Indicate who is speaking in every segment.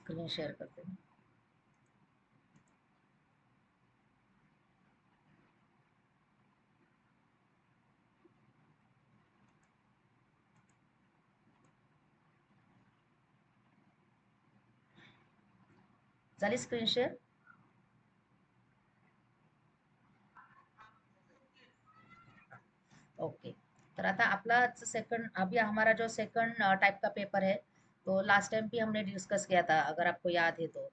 Speaker 1: Screen share करते हैं। झाली स्क्रीन शेअर? ओके। तर आता आपला सेकंड, अभी हमारा जो सेकंड टाइप का पेपर है, तो लास्ट टाइम भी हमने डिस्कस किया था, अगर आपको याद है तो।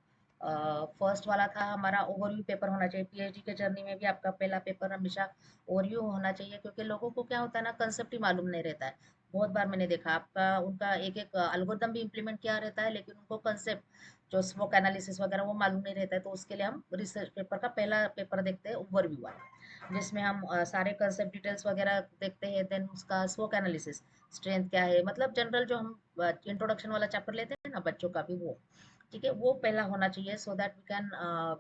Speaker 1: फर्स्ट वाला था हमारा ओवरव्यू पेपर होना चाहिए। पीएचडी के जर्नी में भी आपका पहला पेपर हमेशा ओवरव्यू होना चाहिए, क्योंकि लोगों को क्या होता है ना, कंसेप्ट ही मालूम नहीं रहता है। बहुत बार मैंने देखा आपका उनका एक एक एल्गोरिथम भी इम्प्लीमेंट किया रहता है, लेकिन उनको कंसेप्ट जो स्मोक एनालिसिस वगैरह वो मालूम नहीं रहता है। तो उसके लिए हम रिसर्च पेपर का पहला पेपर देखते हैं, ओवरव्यू वाला, जिसमें हम सारे कंसेप्ट डिटेल्स वगैरह देखते हैं। देन उसका SWOT एनालिसिस, स्ट्रेंथ क्या है, मतलब जनरल जो हम इंट्रोडक्शन वाला चैप्टर लेते हैं ना बच्चों का भी, वो ठीक है, वो पहला होना चाहिए, so that we can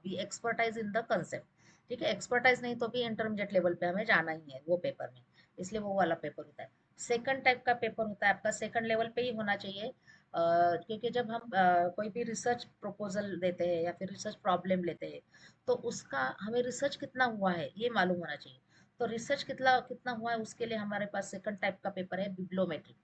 Speaker 1: be expertise in the concept. ठीक है, एक्सपर्टाइज नहीं तो भी इंटरमीडिएट लेवल पे हमें जाना ही है वो पेपर में, इसलिए वो वाला पेपर होता है। सेकंड टाइप का पेपर होता है आपका सेकंड लेवल पे ही होना चाहिए, क्योंकि जब हम कोई भी रिसर्च प्रपोजल देते हैं या फिर रिसर्च प्रॉब्लम लेते हैं, तो उसका हमें रिसर्च कितना हुआ है ये मालूम होना चाहिए। तो रिसर्च कितना कितना हुआ है उसके लिए हमारे पास सेकंड टाइप का पेपर है, बिब्लियोमेट्रिक।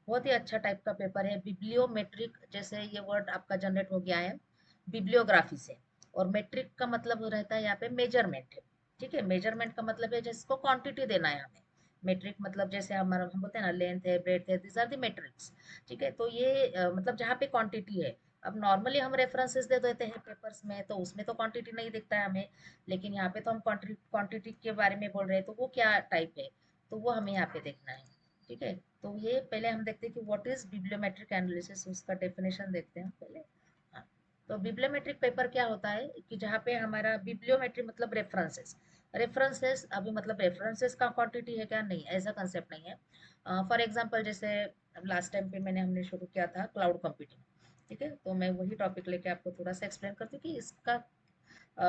Speaker 1: बहुत ही अच्छा टाइप का पेपर है बिब्लियोमेट्रिक, जैसे ये वर्ड आपका जनरेट हो गया है बिब्लियोग्राफी से। और मेट्रिक का मतलब रहता है यहाँ पे मेजरमेंट है। ठीक है, मेजरमेंट का मतलब है जिसको क्वांटिटी देना है हमें। मेट्रिक मतलब जैसे हमारा हम बोलते हैं ना, लेंथ है, ब्रेड्थ है, दिस आर द मेट्रिक्स। ठीक है, तो ये मतलब जहाँ पे क्वांटिटी है। अब नॉर्मली हम रेफरेंसेस दे देते हैं पेपर्स में, तो उसमें तो क्वांटिटी नहीं दिखता है हमें, लेकिन यहाँ पे तो हम क्वांटिटी के बारे में बोल रहे हैं, तो वो क्या टाइप है, तो वो हमें यहाँ पे देखना है। ठीक है, तो ये पहले हम देखते हैं कि व्हाट इज बिब्लियोमेट्रिक एनालिसिस, उसका डेफिनेशन देखते हैं पहले। हाँ, तो बिब्लियोमेट्रिक पेपर क्या होता है कि जहाँ पे हमारा बिब्लियोमेट्री मतलब रेफरेंसेस। रेफरेंसेस अभी मतलब रेफरेंसेस का क्वांटिटी है क्या, नहीं, ऐसा कंसेप्ट नहीं है। फॉर एग्जांपल जैसे लास्ट टाइम पे हमने शुरू किया था क्लाउड कंप्यूटिंग। ठीक है, तो मैं वही टॉपिक लेके आपको थोड़ा सा एक्सप्लेन करती हूँ कि इसका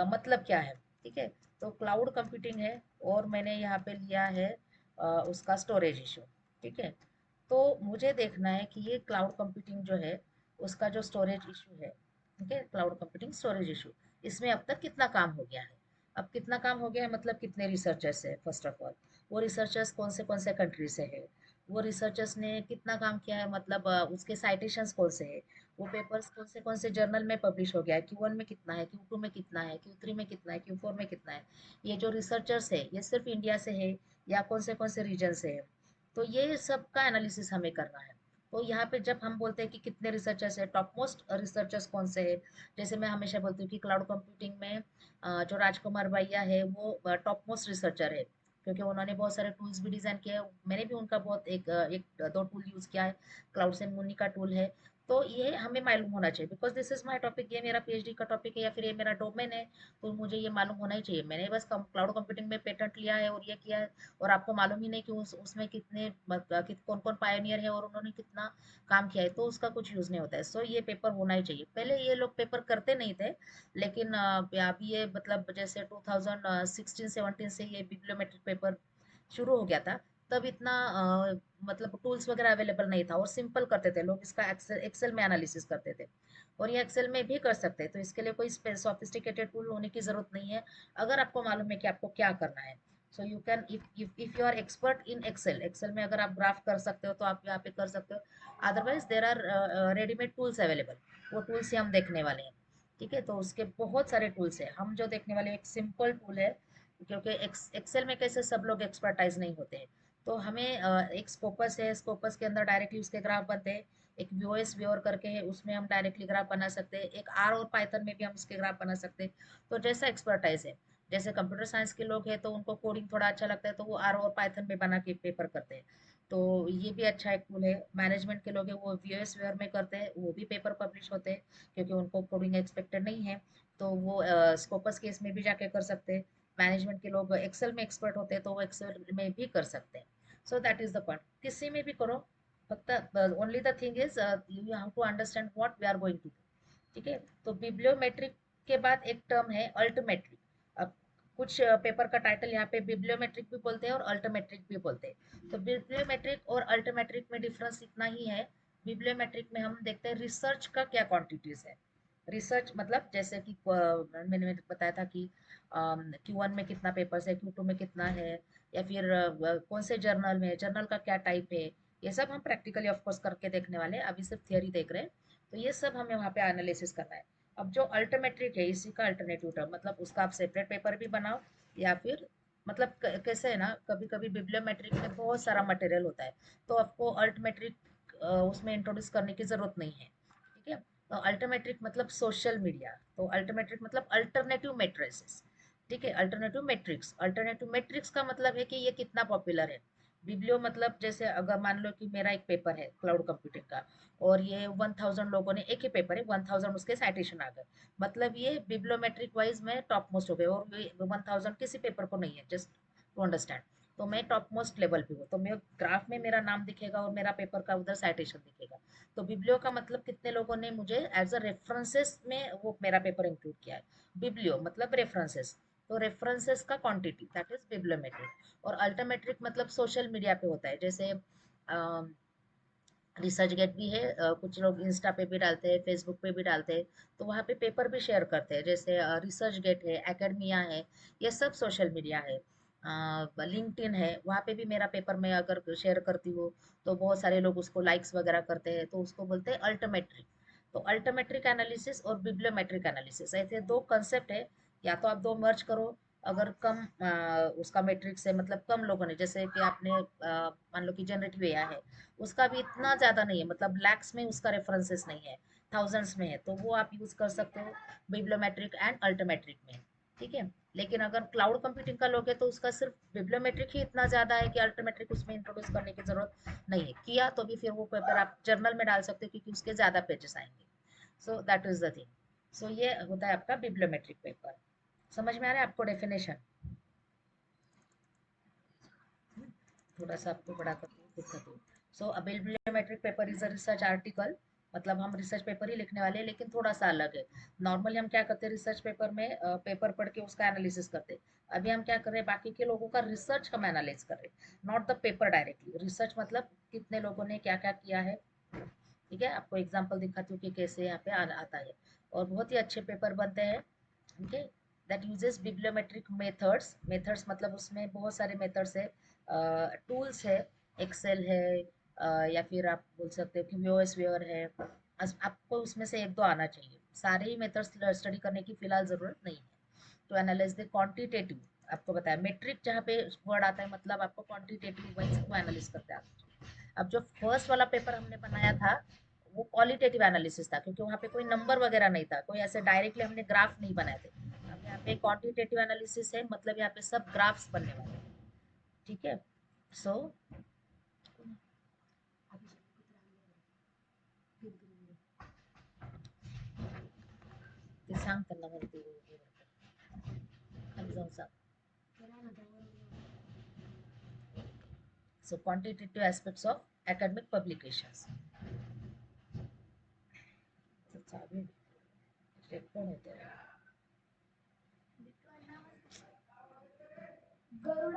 Speaker 1: मतलब क्या है। ठीक है, तो क्लाउड कंप्यूटिंग है, और मैंने यहाँ पे लिया है उसका स्टोरेज इशू। ठीक है, तो मुझे देखना है कि ये क्लाउड कंप्यूटिंग जो है उसका जो स्टोरेज इशू है, ठीक है, क्लाउड कंप्यूटिंग स्टोरेज इशू, इसमें अब तक कितना काम हो गया है। अब कितना काम हो गया है मतलब कितने रिसर्चर्स है, फर्स्ट ऑफ ऑल वो रिसर्चर्स कौन से कंट्री से है, वो रिसर्चर्स ने कितना काम किया है, मतलब उसके साइटेशंस कौन से है, वो पेपर्स कौन से जर्नल में पब्लिश हो गया है, Q1 में कितना है, Q2 में कितना है, Q3 में कितना है, Q4 में कितना है। ये जो रिसर्चर्स है ये सिर्फ इंडिया से है या कौन से रीजन से है, तो ये सब का एनालिसिस हमें करना है। तो यहाँ पे जब हम बोलते हैं कि कितने रिसर्चर्स है, टॉप मोस्ट रिसर्चर्स कौन से है, जैसे मैं हमेशा बोलती हूँ कि क्लाउड कंप्यूटिंग में जो राजकुमार भैया है वो टॉप मोस्ट रिसर्चर है, क्योंकि उन्होंने बहुत सारे टूल्स भी डिजाइन किए हैं। मैंने भी उनका बहुत एक दो टूल यूज किया है, क्लाउड से मुनि का टूल है। तो ये हमें मालूम होना चाहिए, because this is my topic, ये मेरा पीएचडी का टॉपिक है या फिर ये मेरा डोमेन है, तो मुझे ये मालूम होना ही चाहिए। मैंने बस क्लाउड कंप्यूटिंग में पेटेंट लिया है और ये किया है, और आपको मालूम ही नहीं कि उसमें कितने कौन कौन पायनियर है और उन्होंने कितना काम किया है, तो उसका कुछ यूज नहीं होता है। सो ये पेपर होना ही चाहिए। पहले ये लोग पेपर करते नहीं थे, लेकिन अभी ये मतलब जैसे 2016-17 से ये बिब्लियोमेट्रिक पेपर शुरू हो गया था, तब इतना मतलब टूल्स वगैरह अवेलेबल नहीं था, और सिंपल करते थे लोग इसका, एक्सेल एक्सेल में एनालिसिस करते थे। और ये एक्सेल में भी कर सकते हैं, तो इसके लिए कोई सोफिस्टिकेटेड टूल होने की जरूरत नहीं है, अगर आपको मालूम है कि आपको क्या करना है। So you can, if you are expert in Excel, Excel में अगर आप ग्राफ कर सकते हो तो आप यहाँ पे कर सकते हो। Otherwise there are readymade tools available, वो टूल्स ही हम देखने वाले हैं। ठीक है, तो उसके बहुत सारे टूल्स है, हम जो देखने वाले एक सिंपल टूल है, क्योंकि एक्सेल में कैसे सब लोग एक्सपर्टाइज नहीं होते हैं। तो हमें एक स्कोपस है, स्कोपस के अंदर डायरेक्टली उसके ग्राफ बनते हैं। एक व्यूएस व्यूअर करके है, उसमें हम डायरेक्टली ग्राफ बना सकते हैं। एक आर और पाइथन में भी हम उसके ग्राफ बना सकते हैं। तो जैसा एक्सपर्टाइज है, जैसे कंप्यूटर साइंस के लोग हैं तो उनको कोडिंग थोड़ा अच्छा लगता है, तो वो आर और पाइथन में बना के पेपर करते हैं। तो ये भी अच्छा एक टूल है। मैनेजमेंट के लोग हैं वो व्यूएस व्यूअर में करते हैं, वो भी पेपर पब्लिश होते हैं, क्योंकि उनको कोडिंग एक्सपेक्टेड नहीं है, तो वो स्कोपस केस में भी जाके कर सकते हैं। मैनेजमेंट के लोग एक्सेल में एक्सपर्ट होते हैं, तो वो एक्सेल में भी कर सकते हैं। So that is the point, किसी में भी करो, फक्त only the thing is you have to understand what we are going to do. ठीक है, तो बिब्लियोमेट्रिक के बाद एक टर्म है अल्टमेट्रिक। अब कुछ पेपर का टाइटल यहाँ पे बिब्लियोमेट्रिक भी बोलते हैं और अल्टमेट्रिक भी बोलते हैं। तो बिब्लियोमेट्रिक और अल्टमेट्रिक में डिफरेंस इतना ही है, बिब्लियोमेट्रिक में हम देखते हैं रिसर्च का क्या क्वांटिटीज है, रिसर्च मतलब जैसे कि मैंने बताया था कि Q1 में कितना पेपर्स है, Q2 में कितना है, या फिर कौन से जर्नल में, जर्नल का क्या टाइप है, ये सब हम प्रैक्टिकली ऑफ कोर्स करके देखने वाले हैं, अभी सिर्फ थियोरी देख रहे हैं। तो ये सब हमें वहाँ पे एनालिसिस करना है। अब जो अल्टरमेट्रिक है, इसी का अल्टरनेटिव टर्म मतलब उसका आप सेपरेट पेपर भी बनाओ, या फिर मतलब कैसे है ना, कभी कभी बिब्लियोमेट्रिक में बहुत सारा मटेरियल होता है, तो आपको अल्टमेट्रिक उसमें इंट्रोड्यूस करने की जरूरत नहीं है। ठीक है। अल्टरमेट्रिक मतलब सोशल मीडिया, तो अल्टरमेट्रिक मतलब अल्टरनेटिव मेट्रिसेस। ठीक है, अल्टरनेटिव मैट्रिक्स का मतलब है कि ये कितना पॉपुलर है। बिब्लियो मतलब जैसे अगर मान लो कि मेरा एक पेपर है क्लाउड कंप्यूटिंग का, और ये 1000 लोगों ने, एक ही पेपर है, 1000 उसके साइटेशन आ गए, मतलब ये बिब्लियोमेट्रिक वाइज में टॉप मोस्ट हो गए, और ये 1000 किसी पेपर को नहीं है, जस्ट टू अंडरस्टैंड। तो मैं टॉप मोस्ट लेवल पे हूँ, तो मेरे ग्राफ में मेरा नाम दिखेगा और मेरा पेपर का उधर साइटेशन दिखेगा। तो बिब्लियो का मतलब कितने लोगों ने मुझे एज अ रेफरेंसेस में वो मेरा पेपर इंक्लूड किया है। बिब्लियो मतलब रेफरेंसेस, तो रेफरेंसेस का क्वांटिटी दैट इज बिब्लियोमेट्रिक। और अल्टरमेट्रिक मतलब सोशल मीडिया पे होता है, जैसे रिसर्च गेट भी है, कुछ लोग इंस्टा पे भी डालते हैं, फेसबुक पे भी डालते हैं, तो वहाँ पे पेपर भी शेयर करते हैं, जैसे रिसर्च गेट है, एकेडमिया है, ये सब सोशल मीडिया है। लिंक्डइन है, वहाँ पे भी मेरा पेपर मैं अगर शेयर करती हूँ, तो बहुत सारे लोग उसको लाइक्स वगैरह करते हैं, तो उसको बोलते हैं अल्टरमेट्रिक। तो अल्टरमेट्रिक एनालिसिस और बिब्लियोमेट्रिक एनालिसिस ऐसे दो कंसेप्ट है, या तो आप दो मर्ज करो। अगर कम उसका मैट्रिक्स है, मतलब कम लोगों ने, जैसे कि आपने मान लो कि जनरेटिव एआई है, उसका भी इतना ज़्यादा नहीं है, मतलब लैक्स में उसका रेफरेंसेस नहीं है, थाउजेंड्स में है, तो वो आप यूज़ कर सकते हो बिब्लियोमेट्रिक एंड अल्टरमेट्रिक में। ठीक है। लेकिन अगर क्लाउड कंप्यूटिंग का लोगे तो उसका सिर्फ बिब्लियोमेट्रिक ही इतना ज़्यादा है कि अल्टरमेट्रिक उसमें इंट्रोड्यूस करने की ज़रूरत नहीं है, किया तो भी फिर वो पेपर आप जर्नल में डाल सकते हो, क्योंकि उसके ज़्यादा पेजेस आएंगे। So that is the thing. सो ये होता है आपका बिब्लियोमेट्रिक पेपर। समझ में आ रहा है आपको डेफिनेशन? थोड़ा सा आपको बड़ा कर दिक्कत हो। So bibliometric paper is a research article, मतलब हम रिसर्च पेपर ही लिखने वाले हैं, लेकिन थोड़ा सा अलग है। नॉर्मली हम क्या करते हैं रिसर्च पेपर में, पेपर पढ़ के उसका एनालिसिस करते हैं। अभी हम क्या कर रहे हैं, बाकी के लोगों का रिसर्च हम एनालाइज कर रहे हैं, not the paper directly. Research मतलब कितने लोगों ने क्या क्या किया है। ठीक है, आपको एग्जाम्पल दिखाती हूँ कि कैसे यहाँ पे आता है, और बहुत ही अच्छे पेपर बनते हैं। Okay. That uses bibliometric methods, methods मतलब उसमें बहुत सारे मेथड्स है, टूल्स है, एक्सेल है, या फिर आप बोल सकते हो कि व्योस्फीयर है। आपको उसमें से एक दो आना चाहिए, सारे ही मेथड्स स्टडी करने की फिलहाल ज़रूरत नहीं है। तो एनालाइज द क्वांटिटेटिव, आपको बताया मेट्रिक जहाँ पे वर्ड आता है, मतलब आपको क्वांटिटेटिव वाइज को एनालिस करते हैं आप। अब जो फर्स्ट वाला पेपर हमने बनाया था, वो क्वालिटेटिव एनालिसिस था, क्योंकि वहाँ पे कोई नंबर वगैरह नहीं था, कोई ऐसे डायरेक्टली हमने ग्राफ नहीं बनाए थे। अब यहाँ पे क्वांटिटेटिव एनालिसिस है, मतलब यहाँ पे सब ग्राफ्स बनने वाले हैं। ठीक है। सो ते सांग त्यांना म्हणते खाली जाऊन सांग. So quantitative aspects of academic publications. तर चालू रेकॉर्ड होते.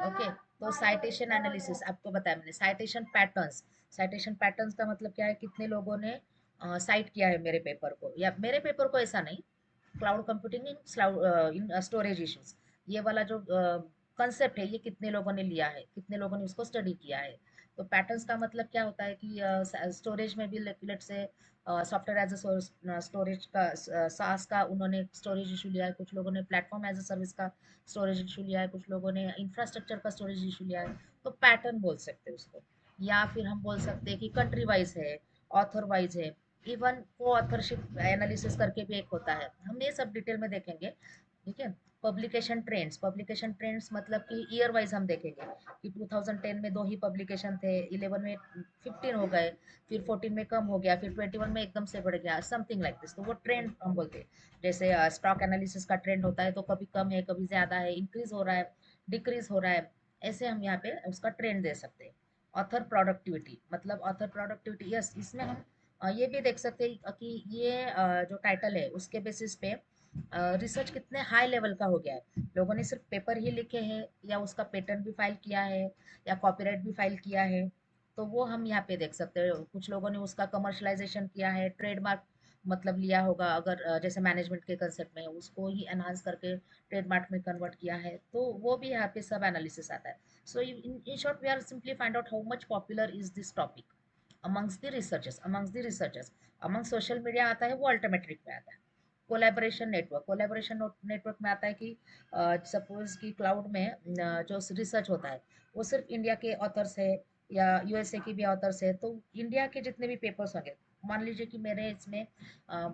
Speaker 1: ओके। तो साइटेशन एनालिसिस आपको बताया मैंने, साइटेशन पैटर्न्स। साइटेशन पैटर्न्स का मतलब क्या है, कितने लोगों ने साइट किया है मेरे पेपर को, या मेरे पेपर को ऐसा नहीं, cloud computing in storage issues, ये वाला जो कंसेप्ट है, ये कितने लोगों ने लिया है, कितने लोगों ने उसको स्टडी किया है। तो पैटर्न्स का मतलब क्या होता है कि स्टोरेज में भी लेट से सॉफ्टवेयर एज अ स्टोरेज का, सास का उन्होंने स्टोरेज इशू लिया है, कुछ लोगों ने प्लेटफॉर्म एज अ सर्विस का स्टोरेज इशू लिया है, कुछ लोगों ने इंफ्रास्ट्रक्चर का स्टोरेज इशू लिया है। तो पैटर्न बोल सकते हैं उसको, या फिर हम बोल सकते हैं कि कंट्री वाइज है, ऑथर वाइज है, इवन को ऑथरशिप एनालिसिस करके भी एक होता है, हम ये सब डिटेल में देखेंगे। ठीक है। पब्लिकेशन ट्रेंड्स मतलब कि ईयर वाइज हम देखेंगे कि 2010 में दो ही पब्लिकेशन थे, 11 में 15 हो गए, फिर 14 में कम हो गया, फिर 21 में एकदम से बढ़ गया, समथिंग लाइक दिस, तो वो ट्रेंड हम बोलते हैं। जैसे स्टॉक एनालिसिस का ट्रेंड होता है, तो कभी कम है, कभी ज़्यादा है, इंक्रीज हो रहा है, डिक्रीज हो रहा है, ऐसे हम यहाँ पे उसका ट्रेंड दे सकते हैं। ऑथर प्रोडक्टिविटी मतलब ऑथर प्रोडक्टिविटी, यस, इसमें हम ये भी देख सकते हैं कि ये जो टाइटल है उसके बेसिस पे रिसर्च कितने हाई लेवल का हो गया है, लोगों ने सिर्फ पेपर ही लिखे हैं, या उसका पेटेंट भी फाइल किया है, या कॉपीराइट भी फाइल किया है। तो वो हम यहाँ पे देख सकते हैं, कुछ लोगों ने उसका कमर्शलाइजेशन किया है, ट्रेडमार्क मतलब लिया होगा, अगर जैसे मैनेजमेंट के कंसेप्ट में उसको ही एनहांस करके ट्रेडमार्क में कन्वर्ट किया है, तो वो भी यहाँ पे सब एनालिसिस आता है। So in short we are simply find out how much popular is this topic amongst the researchers among social media आता है, वो अल्टरमेट्रिक में आता है। कोलैबोरेशन नेटवर्क में आता है कि सपोज कि क्लाउड में जो रिसर्च होता है वो सिर्फ इंडिया के ऑथर्स है या यूएसए की भी ऑथर्स है, तो इंडिया के जितने भी पेपर्स होंगे, मान लीजिए कि मेरे इसमें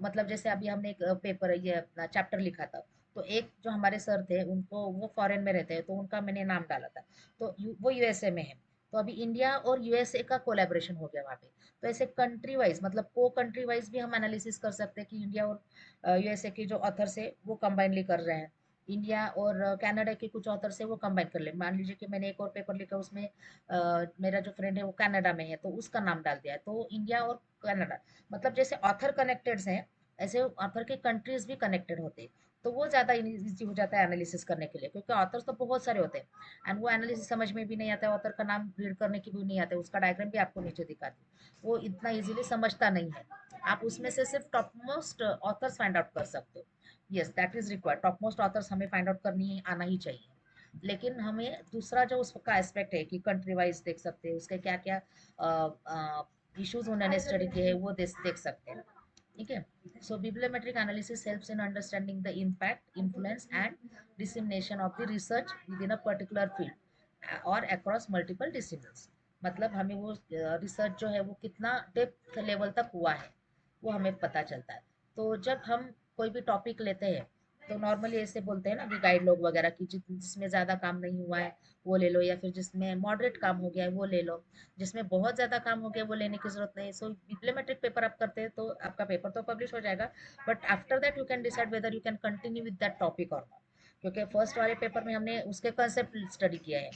Speaker 1: मतलब जैसे अभी हमने एक पेपर ये अपना चैप्टर लिखा था, तो एक जो हमारे सर थे उनको, वो फॉरेन में रहते हैं, तो उनका मैंने नाम डाला था, तो वो यूएसए में है। तो अभी इंडिया और यूएसए का कोलैबोरेशन हो गया वहाँ पे। तो ऐसे कंट्री वाइज, मतलब को कंट्री वाइज भी हम एनालिसिस कर सकते हैं कि इंडिया और यूएसए के जो ऑथर्स है वो कंबाइनली कर रहे हैं, इंडिया और कनाडा के कुछ ऑथर्स है वो कंबाइन कर ले। मान लीजिए कि मैंने एक और पेपर लिखा, उसमें मेरा जो फ्रेंड है वो कनाडा में है, तो उसका नाम डाल दिया है, तो इंडिया और कनाडा, मतलब जैसे ऑथर कनेक्टेड हैं ऐसे ऑथर के कंट्रीज भी कनेक्टेड होते हैं। तो वो ज़्यादा इजी हो जाता है एनालिसिस करने के लिए, क्योंकि ऑथर्स तो बहुत सारे होते हैं एंड वो एनालिसिस समझ में भी नहीं आता है, ऑथर का नाम रीड करने की भी नहीं आता है, उसका डायग्राम भी आपको नीचे दिखाती है, वो इतना इजीली समझता नहीं है। आप उसमें से सिर्फ top most authors find out कर सकते हो। Yes, that is required, top most authors हमें फाइंड आउट करनी आना ही चाहिए। लेकिन हमें दूसरा जो उसका एस्पेक्ट है कि कंट्री वाइज देख सकते हैं, उसके क्या क्या इश्यूज उन्होंने स्टडी किए हैं वो देख सकते हैं। ठीक है। सो bibliometric analysis helps in understanding the impact, influence and dissemination of the research within a particular field or across multiple disciplines। मतलब हमें वो रिसर्च जो है वो कितना डेप्थ लेवल तक हुआ है वो हमें पता चलता है। तो जब हम कोई भी टॉपिक लेते हैं, तो नॉर्मली ऐसे बोलते हैं ना कि गाइड लोग वगैरह की, जिसमें ज़्यादा काम नहीं हुआ है वो ले लो, या फिर जिसमें मॉडरेट काम हो गया है वो ले लो, जिसमें बहुत ज़्यादा काम हो गया वो लेने की ज़रूरत नहीं। सो बिब्लियोमेट्रिक पेपर आप करते हैं तो आपका पेपर तो पब्लिश हो जाएगा, but after that you can decide whether you can continue with that topic और नॉट, क्योंकि फर्स्ट वाले पेपर में हमने उसके कंसेप्ट स्टडी किया है।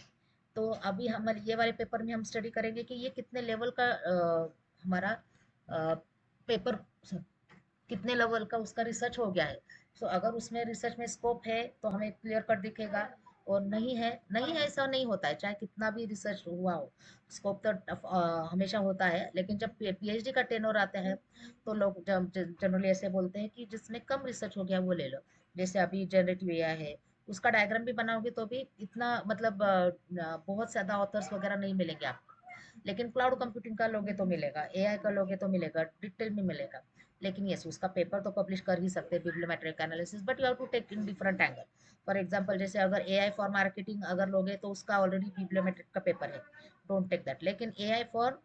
Speaker 1: तो अभी हमारे ये वाले पेपर में हम स्टडी करेंगे कि ये कितने लेवल का हमारा पेपर, कितने लेवल का उसका रिसर्च हो गया है। सो अगर उसमें रिसर्च में स्कोप है तो हमें क्लियर कट दिखेगा, और नहीं है ऐसा नहीं होता है, चाहे कितना भी रिसर्च हुआ हो, स्कोप तो हमेशा होता है। लेकिन जब पीएचडी का टेनर आता है तो लोग जनरली ऐसे बोलते हैं कि जिसमें कम रिसर्च हो गया वो ले लो। जैसे अभी जनरेटिव एआई है, उसका डायग्राम भी बनाओगे तो भी इतना मतलब बहुत ज्यादा ऑथर्स वगैरह नहीं मिलेंगे आपको। लेकिन क्लाउड कंप्यूटिंग का लोगे तो मिलेगा, एआई का लोगे तो मिलेगा, डिटेल में मिलेगा। लेकिन यस, उसका पेपर तो पब्लिश कर ही सकते हैं bibliometric analysis, but you have to take in different angle. For example जैसे अगर एआई फॉर मार्केटिंग अगर लोगे तो उसका ऑलरेडी बिब्लियोमेट्रिक का पेपर है, डोंट टेक दैट। लेकिन एआई फॉर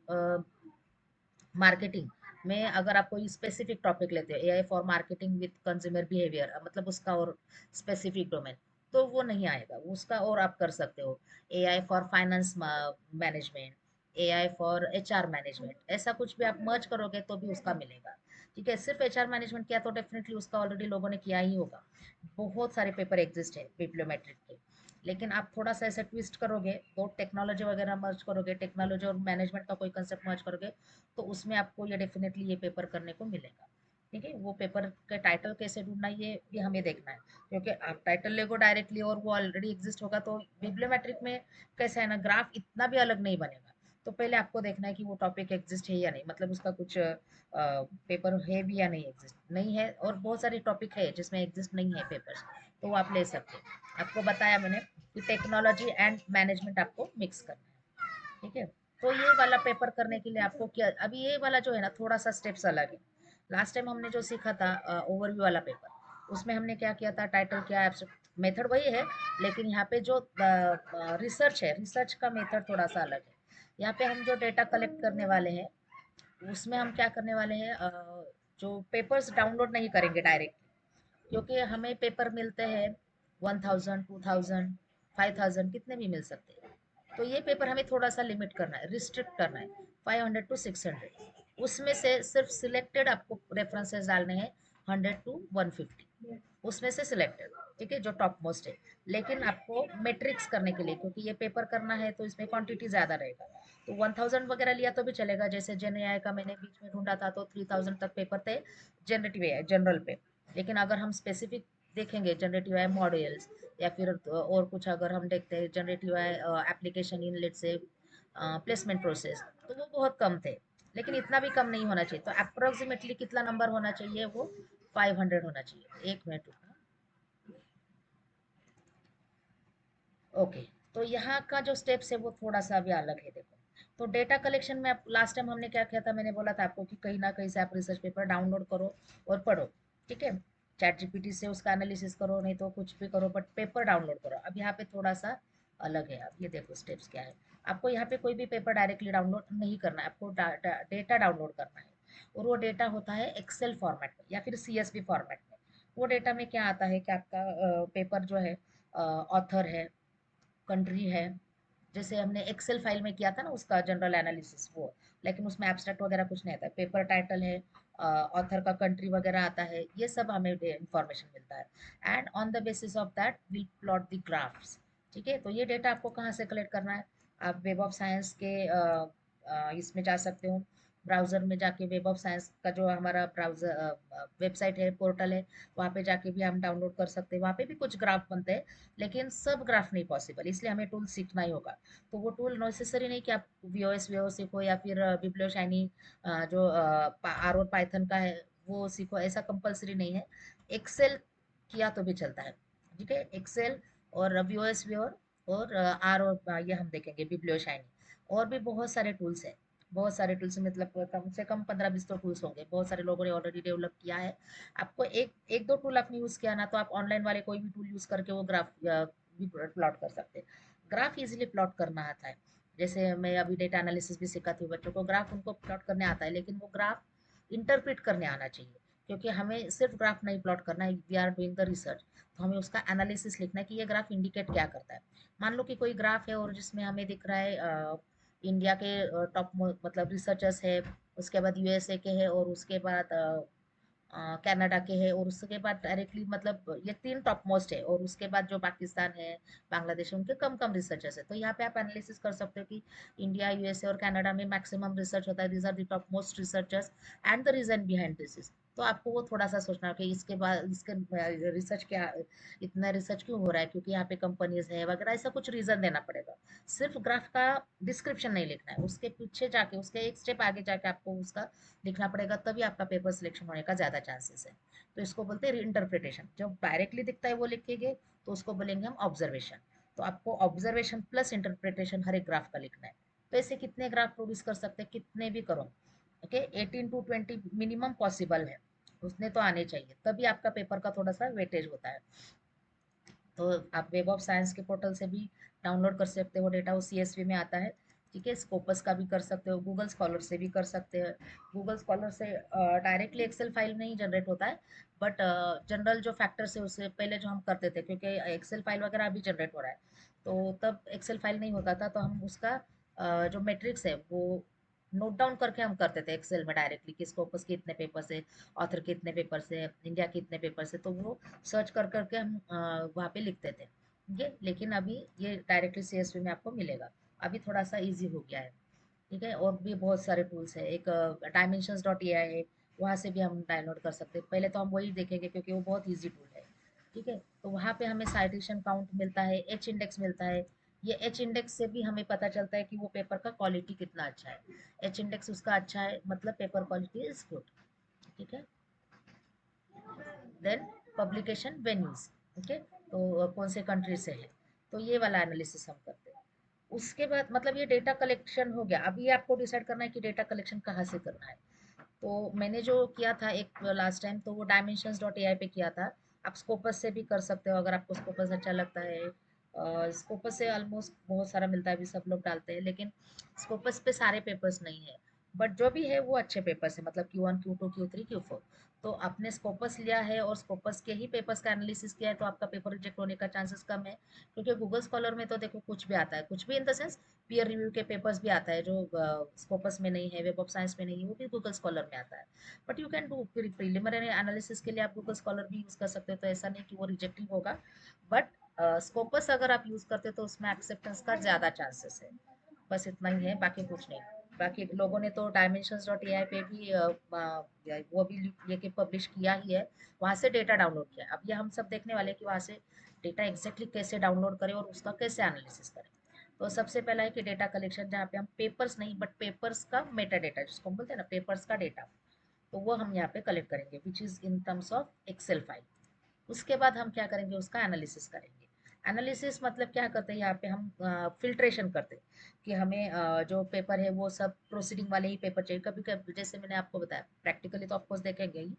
Speaker 1: मार्केटिंग में अगर आप कोई स्पेसिफिक टॉपिक लेते हो, AI for marketing with consumer behaviour, मतलब उसका और स्पेसिफिक डोमेन, तो वो नहीं आएगा, उसका और आप कर सकते हो। AI for finance management, AI for HR management, ऐसा कुछ भी आप मर्ज करोगे तो भी उसका मिलेगा। ठीक है, सिर्फ एचआर मैनेजमेंट किया तो डेफिनेटली उसका ऑलरेडी लोगों ने किया ही होगा। बहुत सारे पेपर एग्जिस्ट है बिब्लियोमेट्रिक के। लेकिन आप थोड़ा सा ऐसे ट्विस्ट करोगे, तो टेक्नोलॉजी वगैरह मर्ज करोगे, टेक्नोलॉजी और मैनेजमेंट का कोई कंसेप्ट मर्ज करोगे, तो उसमें आपको ये डेफिनेटली ये पेपर करने को मिलेगा। ठीक है, वो पेपर का टाइटल कैसे ढूंढना ये भी हमें देखना है, क्योंकि आप टाइटल लेगो डायरेक्टली और वो ऑलरेडी एग्जिस्ट होगा, तो बिब्लियोमेट्रिक में कैसा है ना, ग्राफ इतना भी अलग नहीं बनेगा। तो पहले आपको देखना है कि वो टॉपिक एग्जिस्ट है या नहीं, मतलब उसका कुछ पेपर है भी या नहीं, एग्जिस्ट नहीं है, और बहुत सारे टॉपिक है जिसमें एग्जिस्ट नहीं है पेपर्स, तो वो आप ले सकते हैं। आपको बताया मैंने कि टेक्नोलॉजी एंड मैनेजमेंट आपको मिक्स करना है। ठीक है, तो ये वाला पेपर करने के लिए आपको क्या, अभी ये वाला जो है ना थोड़ा सा स्टेप्स अलग है। लास्ट टाइम हमने जो सीखा था ओवरव्यू वाला पेपर, उसमें हमने क्या किया था, टाइटल क्या, मेथड वही है, लेकिन यहाँ पे जो रिसर्च है, रिसर्च का मेथड थोड़ा सा अलग है। यहाँ पे हम जो डेटा कलेक्ट करने वाले हैं, उसमें हम क्या करने वाले हैं, जो पेपर्स डाउनलोड नहीं करेंगे डायरेक्ट, क्योंकि हमें पेपर मिलते हैं 1000, 2000, 5000, कितने भी मिल सकते हैं। तो ये पेपर हमें थोड़ा सा लिमिट करना है, रिस्ट्रिक्ट करना है, 500 to 600। उसमें से सिर्फ सिलेक्टेड आपको रेफरेंसेस डालने हैं, 100 to 150, उसमें से सिलेक्टेड। ठीक है, जो टॉप मोस्ट है। लेकिन आपको मैट्रिक्स करने के लिए, क्योंकि ये पेपर करना है तो इसमें क्वांटिटी ज़्यादा रहेगा, तो 1000 वगैरह लिया तो भी चलेगा। जैसे जेन एआई का मैंने बीच में ढूंढा था तो 3000 तक पेपर थे जनरेटिव एआई जनरल पे। लेकिन अगर हम स्पेसिफिक देखेंगे जनरेटिव एआई मॉडल्स, या फिर और कुछ अगर हम देखते हैं generative AI application in let's say placement process, तो वो बहुत कम थे। लेकिन इतना भी कम नहीं होना चाहिए। तो अप्रोक्सीमेटली कितना नंबर होना चाहिए, वो 500 होना चाहिए। 1 मिनट रुकना। ओके, तो यहाँ का जो स्टेप्स है वो थोड़ा सा अभी अलग है, देखो। तो डेटा कलेक्शन में लास्ट टाइम हमने क्या किया था, मैंने बोला था आपको कि कहीं ना कहीं से आप रिसर्च पेपर डाउनलोड करो और पढ़ो, ठीक है। चैट जीपीटी से उसका एनालिसिस करो, नहीं तो कुछ भी करो, बट पेपर डाउनलोड करो। अब यहाँ पे थोड़ा सा अलग है। अब ये देखो स्टेप्स क्या है। आपको यहाँ पे कोई भी पेपर डायरेक्टली डाउनलोड नहीं करना है, आपको डेटा डाउनलोड करना है। और वो डेटा होता है एक्सेल फॉर्मेट में या फिर सीएसवी फॉर्मेट में। वो डेटा में क्या आता है कि आपका पेपर जो है, ऑथर है, कंट्री है। जैसे हमने एक्सेल फाइल में किया था ना उसका जनरल एनालिसिस, वो, लेकिन उसमें एब्स्ट्रैक्ट वगैरह कुछ नहीं आता है। पेपर टाइटल है, ऑथर का कंट्री वगैरह आता है, ये सब हमें इंफॉर्मेशन मिलता है। And on the basis of that will plot the graphs. ठीक है, तो ये डेटा आपको कहाँ से कलेक्ट करना है। आप वेब ऑफ साइंस के इसमें जा सकते हो, ब्राउजर में जाके वेब ऑफ साइंस का जो हमारा ब्राउजर वेबसाइट है, पोर्टल है, वहाँ पे जाके भी हम डाउनलोड कर सकते हैं। वहाँ पे भी कुछ ग्राफ बनते हैं, लेकिन सब ग्राफ नहीं पॉसिबल, इसलिए हमें टूल सीखना ही होगा। तो वो टूल नेसेसरी नहीं कि आप वीओएस वीओ सीखो या फिर बिब्लियो शाइनी जो आर और पाइथन का है वो सीखो, ऐसा कंपलसरी नहीं है। एक्सेल किया तो भी चलता है, ठीक है। एक्सेल और वीओएस वीओ और आर और ये हम देखेंगे बिब्लियो शाइनी। और भी बहुत सारे टूल्स हैं, बहुत सारे टूल्स, मतलब कम से कम 15-20 तो टूल्स होंगे, बहुत सारे लोगों ने ऑलरेडी डेवलप किया है। आपको एक एक दो टूल आपने यूज़ किया ना, तो आप ऑनलाइन वाले कोई भी टूल यूज़ करके वो ग्राफ भी प्लॉट कर सकते हैं। ग्राफ इजीली प्लॉट करना आता है। जैसे मैं अभी डेटा एनालिसिस भी सिखाती हूँ बच्चों को, ग्राफ उनको प्लॉट करने आता है, लेकिन वो ग्राफ इंटरप्रेट करने आना चाहिए। क्योंकि हमें सिर्फ ग्राफ नहीं प्लॉट करना है, we are doing the research, तो हमें उसका एनालिसिस लिखना है कि ये ग्राफ इंडिकेट क्या करता है। मान लो कि कोई ग्राफ है और जिसमें हमें दिख रहा है इंडिया के टॉप मतलब रिसर्चर्स है, उसके बाद यूएसए के है, और उसके बाद कनाडा के है, और उसके बाद डायरेक्टली मतलब ये 3 टॉप मोस्ट है, और उसके बाद जो पाकिस्तान है, बांग्लादेश है, उनके कम कम रिसर्चर्स है। तो यहाँ पे आप एनालिसिस कर सकते हो कि इंडिया, यूएसए और कनाडा में मैक्सिमम रिसर्च होता है, these are the top most researchers and the reason behind this is. तो आपको वो थोड़ा सा सोचना है कि इसके बाद इसके रिसर्च क्या, इतना रिसर्च क्यों हो रहा है, क्योंकि यहाँ पे कंपनीज है वगैरह, ऐसा कुछ रीजन देना पड़ेगा। सिर्फ ग्राफ का डिस्क्रिप्शन नहीं लिखना है, उसके पीछे जाके, उसके एक स्टेप आगे जाके आपको उसका लिखना पड़ेगा, तभी आपका पेपर सिलेक्शन होने का ज़्यादा चांसेस है। तो इसको बोलते हैं इंटरप्रिटेशन। जब डायरेक्टली दिखता है वो लिखेंगे तो उसको बोलेंगे हम ऑब्जर्वेशन। तो आपको ऑब्जर्वेशन प्लस इंटरप्रिटेशन हर एक ग्राफ का लिखना है। तो ऐसे कितने ग्राफ प्रोड्यूस कर सकते हैं, कितने भी करो, ओके। 18 to 20 मिनिमम पॉसिबल है, उसने तो आने चाहिए, तभी आपका पेपर का थोड़ा सा वेटेज होता है। तो आप वेब ऑफ साइंस के पोर्टल से भी डाउनलोड कर सकते हो डेटा, वो सीएसवी में आता है, ठीक है। स्कोपस का भी कर सकते हो, गूगल स्कॉलर से भी कर सकते हैं। गूगल स्कॉलर से डायरेक्टली एक्सेल फाइल नहीं जनरेट होता है, बट जनरल जो फैक्टर्स है उससे पहले जो हम करते थे, क्योंकि एक्सेल फाइल वगैरह अभी जनरेट हो रहा है, तो तब एक्सेल फाइल नहीं होता था, तो हम उसका जो मैट्रिक्स है वो नोट डाउन करके हम करते थे एक्सेल में डायरेक्टली, कि स्कोपस के इतने पेपर से, ऑथर के इतने पेपर से, इंडिया के इतने पेपर से, तो वो सर्च कर करके हम वहाँ पे लिखते थे, ठीक है। लेकिन अभी ये डायरेक्टली सीएसवी में आपको मिलेगा, अभी थोड़ा सा इजी हो गया है, ठीक है। और भी बहुत सारे टूल्स है, एक डायमेंशंस डॉट ए आई है, वहाँ से भी हम डाउनलोड कर सकते हैं। पहले तो हम वही देखेंगे क्योंकि वो बहुत ईजी टूल है, ठीक है। तो वहाँ पे हमें साइटेशन काउंट मिलता है, एच इंडेक्स मिलता है। ये एच इंडेक्स से भी हमें पता चलता है कि वो पेपर का क्वालिटी कितना अच्छा है। एच इंडेक्स उसका अच्छा है, मतलब पेपर क्वालिटी इज गुड, ठीक है। देन पब्लिकेशन वेन्यूज, ओके, तो कौन से कंट्री से है, तो ये वाला एनालिसिस हम करते हैं। उसके बाद मतलब ये डेटा कलेक्शन हो गया। अभी आपको डिसाइड करना है कि डेटा कलेक्शन कहाँ से करना है। तो मैंने जो किया था एक लास्ट टाइम, तो वो डायमेंशंस डॉट एआई पे किया था। आप स्कोपस से भी कर सकते हो अगर आपको स्कोपस अच्छा लगता है। स्कोपस से ऑलमोस्ट बहुत सारा मिलता है, अभी सब लोग डालते हैं, लेकिन स्कोपस पे सारे पेपर्स नहीं है, बट जो भी है वो अच्छे पेपर्स है, मतलब Q1 Q2 Q3 Q4। तो आपने स्कोपस लिया है और स्कोपस के ही पेपर्स का एनालिसिस किया है, तो आपका पेपर रिजेक्ट होने का चांसेस कम है। क्योंकि गूगल स्कॉलर में तो देखो कुछ भी आता है, कुछ भी in the sense peer review के पेपर्स भी आता है जो स्कोपस में नहीं है, वेब ऑफ साइंस में नहीं है, वो भी गूगल स्कॉलर में आता है। But you can do preliminary analysis के लिए आप गूगल स्कॉलर भी यूज़ कर सकते हो, तो ऐसा नहीं कि वो रिजेक्टिव होगा। बट स्कोपस अगर आप यूज़ करते हो तो उसमें एक्सेप्टेंस का ज़्यादा चांसेस है। बस इतना ही है, बाकी कुछ नहीं। बाकी लोगों ने तो डायमेंशंस डॉट एआई पे भी वो भी ये कि पब्लिश किया ही है, वहाँ से डेटा डाउनलोड किया। अब ये हम सब देखने वाले हैं कि वहाँ से डेटा एग्जैक्टली कैसे डाउनलोड करें और उसका कैसे एनालिसिस करें। तो सबसे पहला है कि डेटा कलेक्शन, जहाँ पे हम पेपर्स नहीं बट पेपर्स का मेटा डेटा, जिसको हम बोलते हैं ना पेपर्स का डेटा, तो वो हम यहाँ पे कलेक्ट करेंगे which is in terms of Excel file. उसके बाद हम क्या करेंगे, उसका एनालिसिस करेंगे। एनालिसिस मतलब क्या करते हैं, यहाँ पे हम फिल्ट्रेशन करते हैं कि हमें जो पेपर है वो सब प्रोसीडिंग वाले ही पेपर चाहिए। कभी कभी जैसे मैंने आपको बताया प्रैक्टिकली तो ऑफकोर्स देखेंगे ही,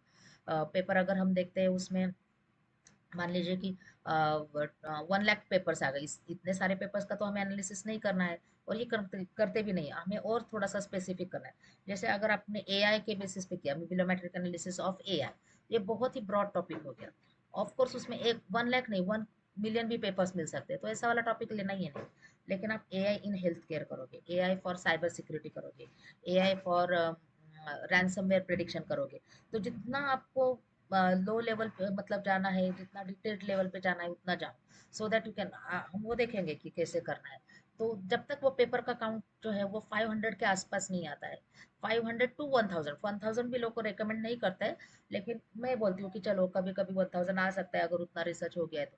Speaker 1: पेपर अगर हम देखते हैं उसमें मान लीजिए कि 1 लाख पेपर्स आ गए, इतने सारे पेपर्स का तो हमें एनालिसिस नहीं करना है, और ये करते करते भी नहीं, हमें और थोड़ा सा स्पेसिफिक करना है। जैसे अगर आपने एआई के बेसिस पे किया, बिब्लियोमेट्रिक एनालिसिस ऑफ एआई, ये बहुत ही ब्रॉड टॉपिक हो गया। ऑफ कोर्स उसमें एक 1 लाख नहीं 1 मिलियन भी पेपर्स मिल सकते हैं, तो ऐसा वाला टॉपिक लेना ही है नहीं। लेकिन आप एआई इन हेल्थ केयर करोगे, एआई फॉर साइबर सिक्योरिटी करोगे, एआई फॉर रैंसमवेयर प्रिडिक्शन करोगे, तो जितना आपको लो लेवल पे मतलब जाना है, जितना डिटेल्ड लेवल पे जाना है उतना जाओ, सो दैट यू कैन, हम वो देखेंगे कि कैसे करना है। तो जब तक वो पेपर का काउंट जो है वो 500 के आसपास नहीं आता है, 500 to 1000, 1000 भी लोग को रिकमेंड नहीं करता है, लेकिन मैं बोलती हूँ कि चलो कभी कभी 1000 आ सकता है, अगर उतना रिसर्च हो गया है तो।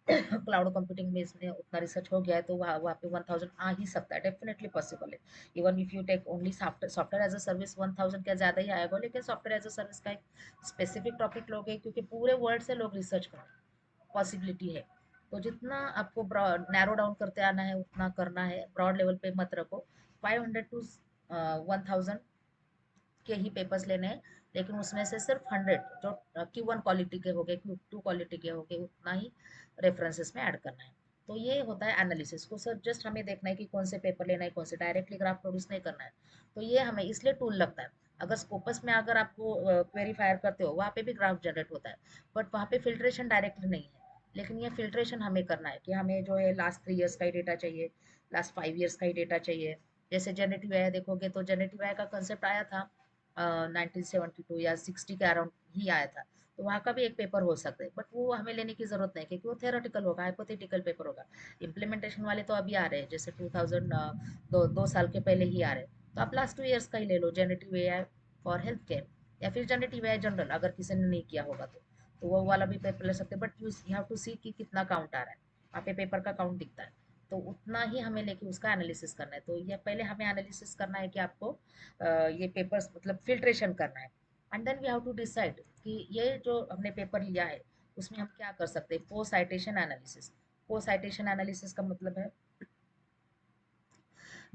Speaker 1: क्लाउड कंप्यूटिंग में इसमें उतना रिसर्च हो गया है तो वहाँ वहाँ पे 1000 आ ही सकता है, डेफिनेटली पॉसिबल है। Even if you take only software as a service, 1000 क्या ज़्यादा ही आएगा, लेकिन सॉफ्टवेयर एज अ सर्विस का एक स्पेसिफिक टॉपिक लोगे, क्योंकि पूरे वर्ल्ड से लोग रिसर्च कर रहे हैं, पॉसिबिलिटी है। तो जितना आपको नैरो डाउन करते आना है उतना करना है, ब्रॉड लेवल पे मत रखो। 500 to 1000 के ही पेपर्स लेने हैं, लेकिन उसमें से सिर्फ 100 जो Q1 क्वालिटी के हो गए, Q2 क्वालिटी के हो गए, उतना ही रेफरेंसेस में ऐड करना है। तो ये होता है एनालिसिस को सर, जस्ट हमें देखना है कि कौन से पेपर लेना है, कौन से, डायरेक्टली ग्राफ प्रोड्यूस नहीं करना है। तो ये हमें इसलिए टूल लगता है। अगर स्कोपस में अगर आपको क्वेरी फायर करते हो, वहाँ पे भी ग्राफ जनरेट होता है, बट वहाँ पे फिल्ट्रेशन डायरेक्टली नहीं है। लेकिन ये फिल्ट्रेशन हमें करना है कि हमें जो है लास्ट 3 ईयर्स का ही डेटा चाहिए, लास्ट 5 ईयर्स का ही डेटा चाहिए। जैसे जेनेटिव एआई देखोगे तो जेनेटिव एआई का कंसेप्ट आया था 1972 या 60 के अराउंड ही आया था। तो वहाँ का भी एक पेपर हो सकता है, बट वो हमें लेने की जरूरत नहीं, क्योंकि वो थेरोटिकल होगा, हाइपोथेटिकल पेपर होगा। इम्प्लीमेंटेशन वाले तो अभी आ रहे हैं, जैसे 2000 दो साल के पहले ही आ रहे हैं। तो आप लास्ट 2 ईयर्स का ही ले लो, generative AI for health care, या फिर जेनेटिव एआई जनरल, अगर किसी ने नहीं किया होगा तो वो वाला भी पेपर ले सकते हैं। बट यू हैव टू सी कि कितना काउंट आ रहा है, वहाँ पे पेपर का काउंट दिखता है, तो उतना ही हमें लेके उसका एनालिसिस करना है। तो ये पहले हमें एनालिसिस करना है कि आपको ये पेपर्स मतलब फिल्ट्रेशन करना है, and then we have to decide कि ये जो हमने पेपर लिया है उसमें हम क्या कर सकते हैं। को साइटेशन एनालिसिस, को साइटेशन एनालिसिस का मतलब है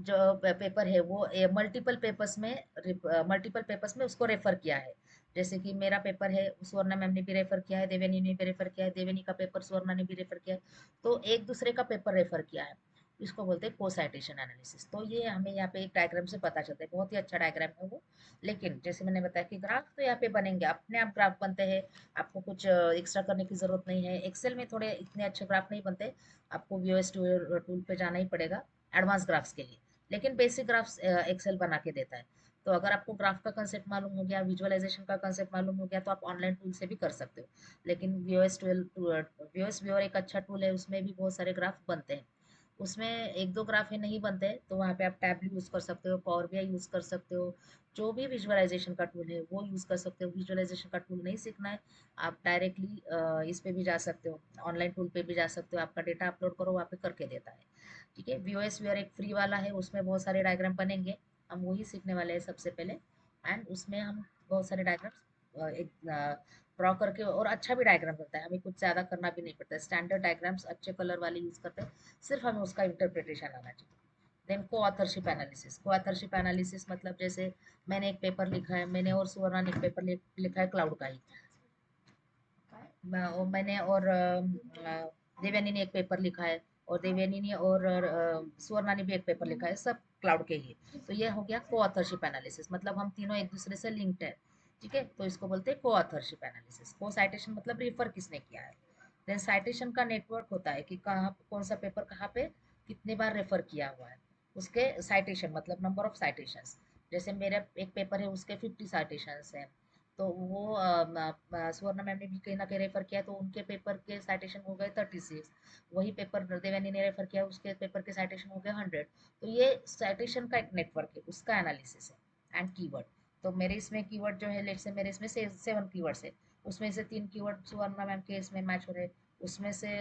Speaker 1: जो पेपर है वो मल्टीपल पेपर्स में उसको रेफर किया है। जैसे कि मेरा पेपर है, सुवर्णा मैम ने भी रेफर किया है, देवेनी ने भी रेफर किया है, देवेनी का पेपर सुवर्णा ने भी रेफर किया है, तो एक दूसरे का पेपर रेफर किया है। इसको बोलते हैं को साइटेशन एनालिसिस। तो ये हमें यहाँ पे एक डायग्राम से पता चलता है, बहुत ही अच्छा डायग्राम है वो। लेकिन जैसे मैंने बताया कि ग्राफ तो यहाँ पे बनेंगे, अपने आप ग्राफ बनते हैं, आपको कुछ एक्स्ट्रा करने की जरूरत नहीं है। एक्सेल में थोड़े इतने अच्छे ग्राफ नहीं बनते, आपको वीओएस टूल पे जाना ही पड़ेगा एडवांस ग्राफ्स के लिए। लेकिन बेसिक ग्राफ्स एक्सेल बना के देता है। तो अगर आपको ग्राफ का कंसेप्ट मालूम हो गया, विजुअलाइजेशन का कंसेप्ट मालूम हो गया, तो आप ऑनलाइन टूल से भी कर सकते हो। लेकिन वीओएस व्यूअर एक अच्छा टूल है, उसमें भी बहुत सारे ग्राफ बनते हैं। उसमें एक दो ग्राफ ही नहीं बनते, तो वहाँ पे आप टैब यूज कर सकते हो, पावर बीआई यूज कर सकते हो, जो भी विजुअलाइजेशन का टूल है वो यूज कर सकते हो। विजुअलाइजेशन का टूल नहीं सीखना है, आप डायरेक्टली इस पे भी जा सकते हो, ऑनलाइन टूल पे भी जा सकते हो, आपका डेटा अपलोड करो, वहाँ पे करके देता है। ठीक है, वीओएस व्यूअर एक फ्री वाला है, उसमें बहुत सारे डायग्राम बनेंगे, हम वही सीखने वाले हैं सबसे पहले। एंड उसमें हम बहुत सारे डायग्राम्स एक ड्रॉ करके, और अच्छा भी डायग्राम बनता है, हमें कुछ ज़्यादा करना भी नहीं पड़ता है, स्टैंडर्ड डायग्राम्स अच्छे कलर वाले यूज़ करते हैं, सिर्फ हमें उसका इंटरप्रिटेशन आना चाहिए। देन को ऑथरशिप एनालिसिस, को ऑथरशिप एनालिसिस मतलब जैसे मैंने एक पेपर लिखा है, मैंने और सुवर्णा ने एक पेपर लिखा है क्लाउड का ही, मैंने और देवयानी ने एक पेपर लिखा है, और देवयानी ने और सुवर्णा ने भी एक पेपर लिखा है, सब क्लाउड के ही। तो ये हो गया को ऑथरशिप एनालिसिस, मतलब हम तीनों एक दूसरे से लिंक्ड है। ठीक है, तो इसको बोलते हैं को ऑथरशिप एनालिसिस। को साइटेशन मतलब रेफर किसने किया है। देन साइटेशन का नेटवर्क होता है कि कहाँ कौन सा पेपर कहाँ पे कितनी बार रेफर किया हुआ है, उसके साइटेशन मतलब नंबर ऑफ साइटेशंस। जैसे मेरा एक पेपर है उसके 50 साइटेशंस हैं, तो वो सुवर्णा मैम ने भी कहीं ना कहीं रेफर किया, तो उनके पेपर के साइटेशन हो गए 36। वही पेपर देवयानी ने रेफर किया, उसके पेपर के साइटेशन हो गए 100। तो ये साइटेशन का एक नेटवर्क है, उसका एनालिसिस है। एंड कीवर्ड, तो मेरे इसमें कीवर्ड जो है, लेट से मेरे इसमें से 7 कीवर्ड्स है, उसमें से 3 कीवर्ड सुवर्णा मैम के इसमें मैच हो रहे, उसमें से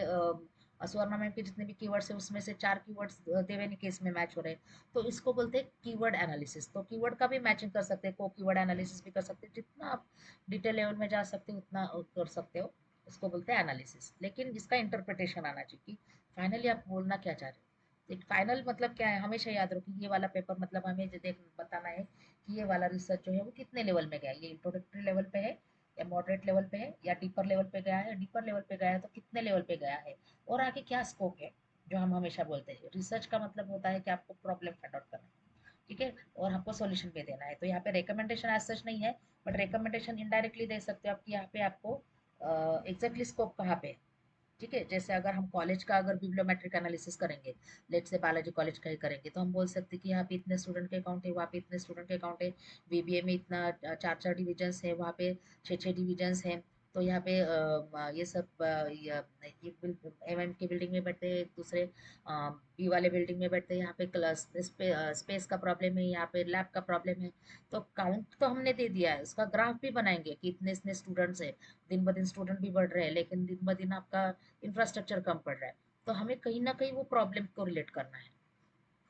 Speaker 1: स्वर्णा मैम के जितने भी कीवर्ड्स है उसमें से 4 कीवर्ड्स देवयानी केस में मैच हो रहे हैं, तो इसको बोलते हैं कीवर्ड एनालिसिस। तो कीवर्ड का भी मैचिंग कर सकते हैं, को कीवर्ड एनालिसिस भी कर सकते हैं, जितना आप डिटेल लेवल में जा सकते हो उतना कर सकते हो। इसको बोलते हैं एनालिसिस, लेकिन इसका इंटरप्रिटेशन आना चाहिए कि फाइनली आप बोलना क्या चाह रहे हो। एक फाइनल मतलब क्या है, हमेशा याद रखो कि ये वाला पेपर मतलब हमें जो देख बताना है कि ये वाला रिसर्च जो है वो कितने लेवल में गया है, ये इंट्रोडक्टरी लेवल पे है या मॉडरेट लेवल पे है या डीपर लेवल पे गया है, डीपर लेवल पे गया है तो कितने लेवल पे गया है, और आगे क्या स्कोप है। जो हम हमेशा बोलते हैं रिसर्च का मतलब होता है कि आपको प्रॉब्लम फाइंड आउट करना है, ठीक है, और हमको सॉल्यूशन भी देना है। तो यहाँ पे रिकमेंडेशन एज सच नहीं है, बट रिकमेंडेशन इनडायरेक्टली दे सकते हो आप कि यहाँ पे आपको एग्जैक्टली स्कोप कहाँ पे है। ठीक है, जैसे अगर हम कॉलेज का अगर बिब्लियोमेट्रिक एनालिसिस करेंगे, लेट से बालाजी कॉलेज का ही करेंगे, तो हम बोल सकते हैं कि यहाँ पे इतने स्टूडेंट के अकाउंट है, वहाँ पे इतने स्टूडेंट के अकाउंट है, बीबीए में इतना 4 4 डिविजन्स है, वहाँ पे 6 6 डिविजन्स हैं। तो यहाँ पे ये सब एमएम की बिल्डिंग में बैठते हैं, दूसरे बी वाले बिल्डिंग में बैठते हैं, यहाँ पे क्लास स्पेस का प्रॉब्लम है, यहाँ पे लैब का प्रॉब्लम है। तो काउंट तो हमने दे दिया है, उसका ग्राफ भी बनाएंगे कि इतने इतने स्टूडेंट्स है, दिन ब दिन स्टूडेंट भी बढ़ रहे हैं, लेकिन दिन ब दिन आपका इंफ्रास्ट्रक्चर कम पड़ रहा है। तो हमें कहीं ना कहीं वो प्रॉब्लम को रिलेट करना है,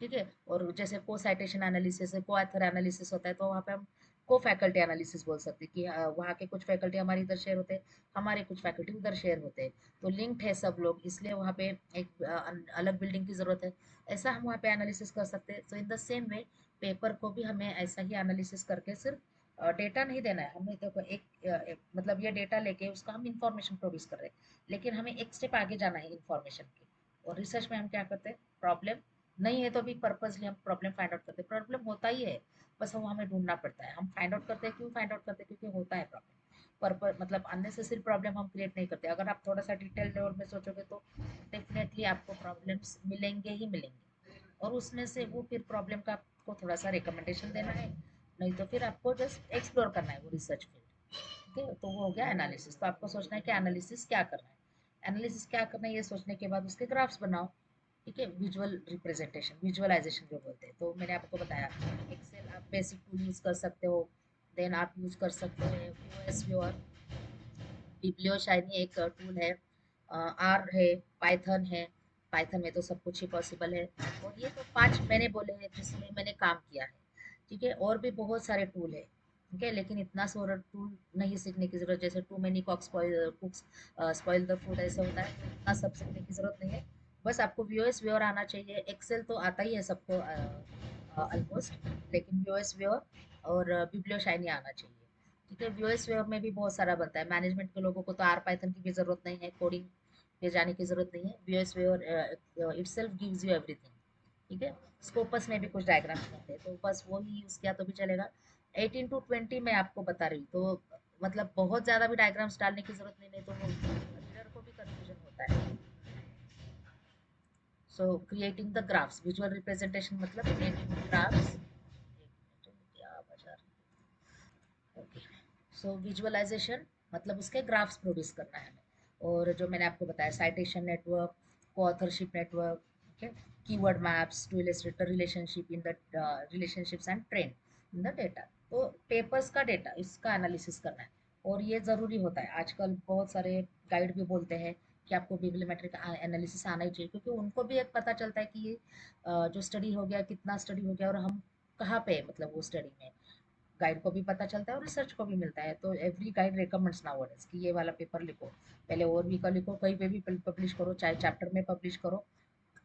Speaker 1: ठीक है। और जैसे को साइटेशन एनालिसिस है, को ऑथर एनालिसिस होता है, तो वहाँ पे हम को फैकल्टी एनालिसिस बोल सकते हैं कि वहाँ के कुछ फैकल्टी हमारे इधर शेयर होते हैं, हमारे कुछ फैकल्टी उधर शेयर होते हैं, तो लिंक्ड है सब लोग, इसलिए वहाँ पे एक अलग बिल्डिंग की ज़रूरत है। ऐसा हम वहाँ पे एनालिसिस कर सकते हैं। तो in the same way paper को भी हमें ऐसा ही एनालिसिस करके सिर्फ डेटा नहीं देना है हमें। देखो मतलब ये डेटा लेके उसका हम इंफॉर्मेशन प्रोड्यूस कर रहे हैं, लेकिन हमें एक स्टेप आगे जाना है इंफॉर्मेशन के। और रिसर्च में हम क्या करते हैं, प्रॉब्लम नहीं है तो भी पर्पसली हम प्रॉब्लम फाइंड आउट करते हैं, प्रॉब्लम होता ही है, बस वो हमें ढूंढना पड़ता है। हम फाइंड आउट करते हैं, क्यों फाइंड आउट करते हैं, क्योंकि होता है प्रॉब्लम। पर्पस मतलब अननेसेसरी प्रॉब्लम हम क्रिएट नहीं करते। अगर आप थोड़ा सा डिटेल लेवल में सोचोगे तो डेफिनेटली आपको प्रॉब्लम्स मिलेंगे ही मिलेंगे, और उसमें से वो फिर प्रॉब्लम का आपको थोड़ा सा रिकमेंडेशन देना है, नहीं तो फिर आपको जस्ट एक्सप्लोर करना है वो रिसर्च फील्ड। ठीक है, तो वो हो गया एनालिसिस। तो आपको सोचना है कि एनालिसिस क्या करना है, एनालिसिस क्या करना है ये सोचने के बाद उसके ग्राफ्स बनाओ। ठीक है, विजुअल रिप्रेजेंटेशन, विजुअलाइजेशन जो बोलते हैं, तो मैंने आपको बताया एक्सेल आप बेसिक टूल यूज़ कर सकते हो, देन आप यूज़ कर सकते हो ओएस व्यूअर, बिब्लियो शाइनी एक टूल है, आर है, पाइथन है, पाइथन में तो सब कुछ ही पॉसिबल है। और ये तो 5 मैंने बोले हैं जिसमें मैंने काम किया है, ठीक है, और भी बहुत सारे टूल है, ठीक है, लेकिन इतना सारा टूल नहीं सीखने की ज़रूरत। जैसे too many cooks spoil the food ऐसा होता है, तो इतना सब सीखने की ज़रूरत नहीं है। बस आपको वीओएस व्यूअर आना चाहिए, एक्सेल तो आता ही है सबको ऑलमोस्ट, लेकिन वीओएस व्यूअर और बिब्लियो शाइनी आना चाहिए। ठीक है, वीओएस वेयर में भी बहुत सारा बनता है, मैनेजमेंट के लोगों को तो आर पाइथन की भी जरूरत नहीं है, कोडिंग पे जाने की जरूरत नहीं है, VOSviewer itself gives you everything. ठीक है, स्कोपस में भी कुछ डायग्राम्स बनते हैं, तो बस वो ही यूज किया तो भी चलेगा। 18 टू 20 मैं आपको बता रही हूँ, तो मतलब बहुत ज्यादा भी डायग्राम्स डालने की जरूरत नहीं, नहीं तो वो रीडर को भी कंफ्यूजन होता है। सो creating the graphs, visual representation मतलब क्रिएटिंग ग्राफ्स। क्या बचा, ओके। सो विजुअलाइजेशन मतलब उसके ग्राफ्स प्रोड्यूस करना है हमें। और जो मैंने आपको बताया citation network, coauthorship network, okay, keyword maps to illustrate the relationship in the relationships and trend in the data. तो पेपर्स का डेटा इसका एनालिसिस करना है, और ये ज़रूरी होता है। आजकल बहुत सारे गाइड भी बोलते हैं कि आपको बिब्लियोमेट्रिक एनालिसिस आना ही चाहिए, क्योंकि उनको भी एक पता चलता है कि ये जो स्टडी हो गया कितना स्टडी हो गया और हम कहाँ पे मतलब वो स्टडी में, गाइड को भी पता चलता है और रिसर्च को भी मिलता है। तो एवरी गाइड रिकमेंड्स नाउअडेज कि ये वाला पेपर लिखो, पहले ओवरव्यू का लिखो, कहीं पे भी पब्लिश करो, चाहे चैप्टर में पब्लिश करो,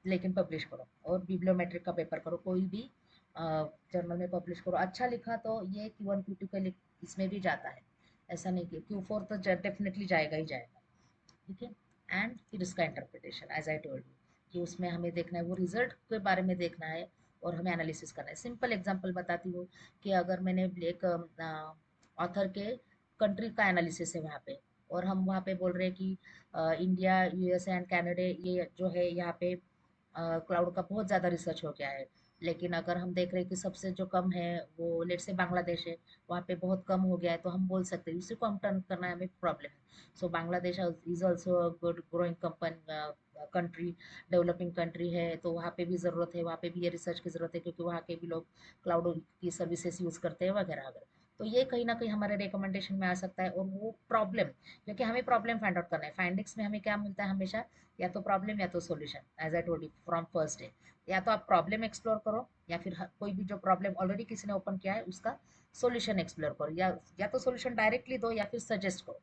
Speaker 1: लेकिन पब्लिश करो। और बिब्लियोमेट्रिक का पेपर करो, कोई भी जर्नल में पब्लिश करो। अच्छा लिखा तो ये Q1 Q2 के इसमें भी जाता है, ऐसा नहीं कि Q4 तो डेफिनेटली जाएगा ही जाएगा। ठीक है, एंड फिर इसका interpretation as I told you कि उसमें हमें देखना है वो रिजल्ट के बारे में देखना है, और हमें एनालिसिस करना है। सिंपल एग्जांपल बताती हूँ कि अगर मैंने एक ऑथर के कंट्री का एनालिसिस है वहाँ पे, और हम वहाँ पे बोल रहे हैं कि इंडिया, यूएसए एंड कनाडा ये जो है यहाँ पे क्लाउड का बहुत ज़्यादा रिसर्च हो गया है। लेकिन अगर हम देख रहे हैं कि सबसे जो कम है वो लेट से बांग्लादेश है, वहाँ पे बहुत कम हो गया है, तो हम बोल सकते हैं उसी को हम टर्न करना है, हमें प्रॉब्लम है। So Bangladesh is also good growing country, developing country है, तो वहाँ पे भी ज़रूरत है, वहाँ पे भी ये रिसर्च की ज़रूरत है, क्योंकि वहाँ के भी लोग क्लाउड की सर्विसेज यूज़ करते हैं वगैरह वगैरह। तो ये कहीं ना कहीं हमारे रिकमेंडेशन में आ सकता है। और वो प्रॉब्लम, क्योंकि हमें प्रॉब्लम फाइंड आउट करना है, फाइंडिंग्स में हमें क्या मिलता है हमेशा, या तो प्रॉब्लम या तो solution. As I told you from first day, या तो आप प्रॉब्लम एक्सप्लोर करो, या फिर कोई भी जो प्रॉब्लम ऑलरेडी किसी ने ओपन किया है उसका सॉल्यूशन एक्सप्लोर करो, या तो सॉल्यूशन डायरेक्टली दो या फिर सजेस्ट करो।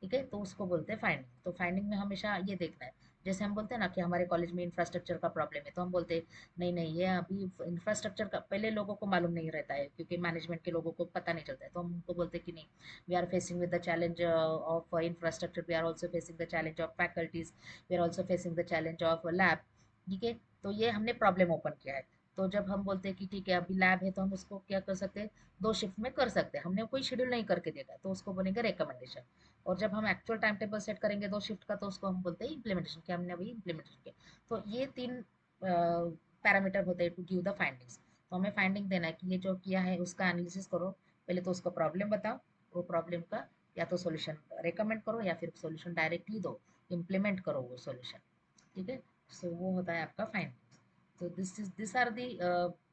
Speaker 1: ठीक है, तो उसको बोलते हैं फाइंडिंग। तो फाइंडिंग में हमेशा ये देखना है, जैसे हम बोलते हैं ना कि हमारे कॉलेज में इंफ्रास्ट्रक्चर का प्रॉब्लम है, तो हम बोलते हैं नहीं नहीं, ये अभी इंफ्रास्ट्रक्चर का पहले लोगों को मालूम नहीं रहता है, क्योंकि मैनेजमेंट के लोगों को पता नहीं चलता है, तो हम उनको बोलते हैं कि नहीं, we are facing with the challenge of infrastructure, we are also facing the challenge of faculties, we are also facing the challenge of lab. ठीक है, तो ये हमने प्रॉब्लम ओपन किया है। तो जब हम बोलते हैं कि ठीक है अभी लैब है, तो हम उसको क्या कर सकते हैं, 2 शिफ्ट में कर सकते हैं, हमने कोई शेड्यूल नहीं करके देखा, तो उसको बोलेंगे रिकमेंडेशन। और जब हम एक्चुअल टाइम टेबल सेट करेंगे 2 शिफ्ट का, तो उसको हम बोलते हैं इम्प्लीमेंटेशन, कि हमने अभी इम्प्लीमेंटेशन किया। तो ये 3 पैरामीटर होते हैं टू गिव द फाइंडिंग्स। तो हमें फाइंडिंग देना है कि ये जो किया है उसका एनालिसिस करो, पहले तो उसका प्रॉब्लम बताओ, वो प्रॉब्लम का या तो सॉल्यूशन रेकमेंड करो, या फिर सॉल्यूशन डायरेक्टली दो, इम्प्लीमेंट करो वो सॉल्यूशन। ठीक है, सो वो होता है आपका फाइंडिंग्स। तो this are the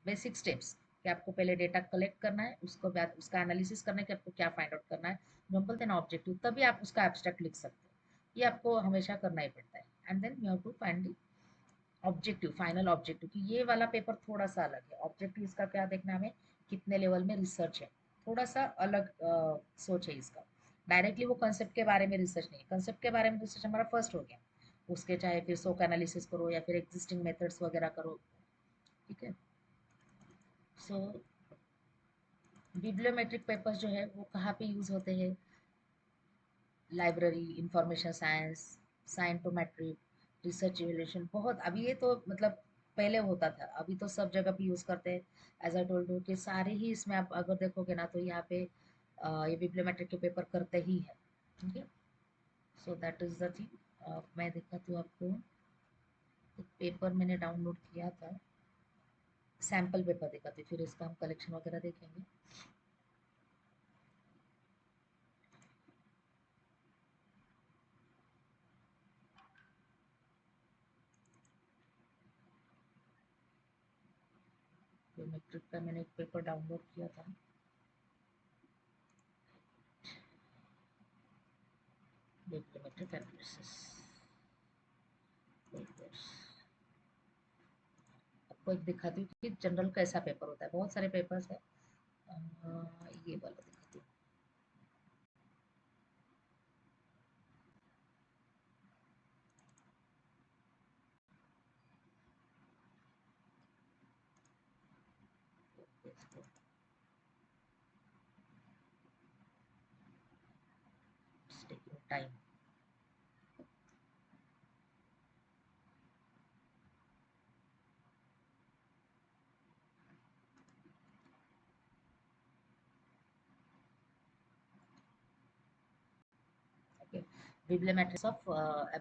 Speaker 1: basic steps, कि आपको पहले डेटा कलेक्ट करना है, उसको बाद उसका एनालिसिस करना है कि आपको क्या फाइंड आउट करना है, जो हम बोलते हैं ना ऑब्जेक्टिव, तभी आप उसका एब्स्ट्रैक्ट लिख सकते हो। ये आपको हमेशा करना ही पड़ता है। And then you have to find the objective, final objective, कि ये वाला पेपर थोड़ा सा अलग है। ऑब्जेक्टिव इसका क्या देखना है हमें, कितने लेवल में रिसर्च है, थोड़ा सा अलग सोच है इसका। डायरेक्टली वो कंसेप्ट के बारे में रिसर्च नहीं है, कंसेप्ट के बारे में रिसर्च हमारा फर्स्ट हो गया, उसके चाहे फिर सोक एनालिसिस करो या फिर एग्जिस्टिंग मेथड्स वगैरह करो। ठीक है, सो बिब्लियोमेट्रिक पेपर्स जो है वो कहाँ पे यूज होते हैं, library, information science, scientometry, research evaluation, बहुत अभी ये तो मतलब पहले होता था, अभी तो सब जगह पे यूज़ करते हैं। एज आई टोल्ड यू कि सारे ही इसमें आप अगर देखोगे ना, तो यहाँ पे ये बिब्लियोमेट्रिक के पेपर करते ही है। ठीक है, so that is the thing. मैं दिखाती हूँ आपको, एक पेपर मैंने डाउनलोड किया था, सैम्पल पेपर दिखाती हूँ, फिर इसका हम कलेक्शन वगैरह देखेंगे। बिब्लियोमेट्रिक का मैंने एक पेपर डाउनलोड किया था, बिब्लियोमेट्रिक एनालिसिस पेपर्स। आपको एक दिखाती हूँ कि जनरल कैसा पेपर होता है, बहुत सारे पेपर्स है। ये वाला दिखाती हूँ। Time,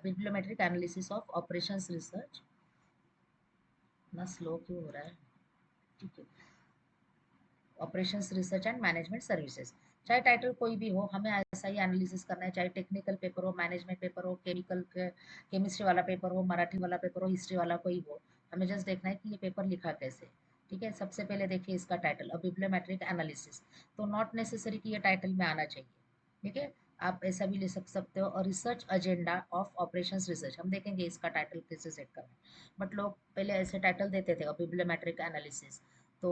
Speaker 1: bibliometric analysis of operations research. ना स्लो क्यों हो रहा है, ठीक है, operations research and management services. चाहे टाइटल कोई भी हो, हमें ऐसा ही एनालिसिस करना है, चाहे टेक्निकल पेपर हो, मैनेजमेंट पेपर हो, केमिस्ट्री वाला पेपर हो, मराठी वाला पेपर हो, हिस्ट्री वाला कोई हो, हमें जस्ट देखना है कि ये पेपर लिखा कैसे। ठीक है, सबसे पहले देखिए इसका टाइटल, अ बिब्लियोमेट्रिक एनालिसिस, तो नॉट नेसेसरी कि ये टाइटल में आना चाहिए। ठीक है, आप ऐसा भी ले सकते हो, और research agenda of operations research, हम देखेंगे इसका टाइटल कैसे सेट करना है। बट लोग पहले ऐसे टाइटल देते थे, बिब्लियोमेट्रिक एनालिसिस। तो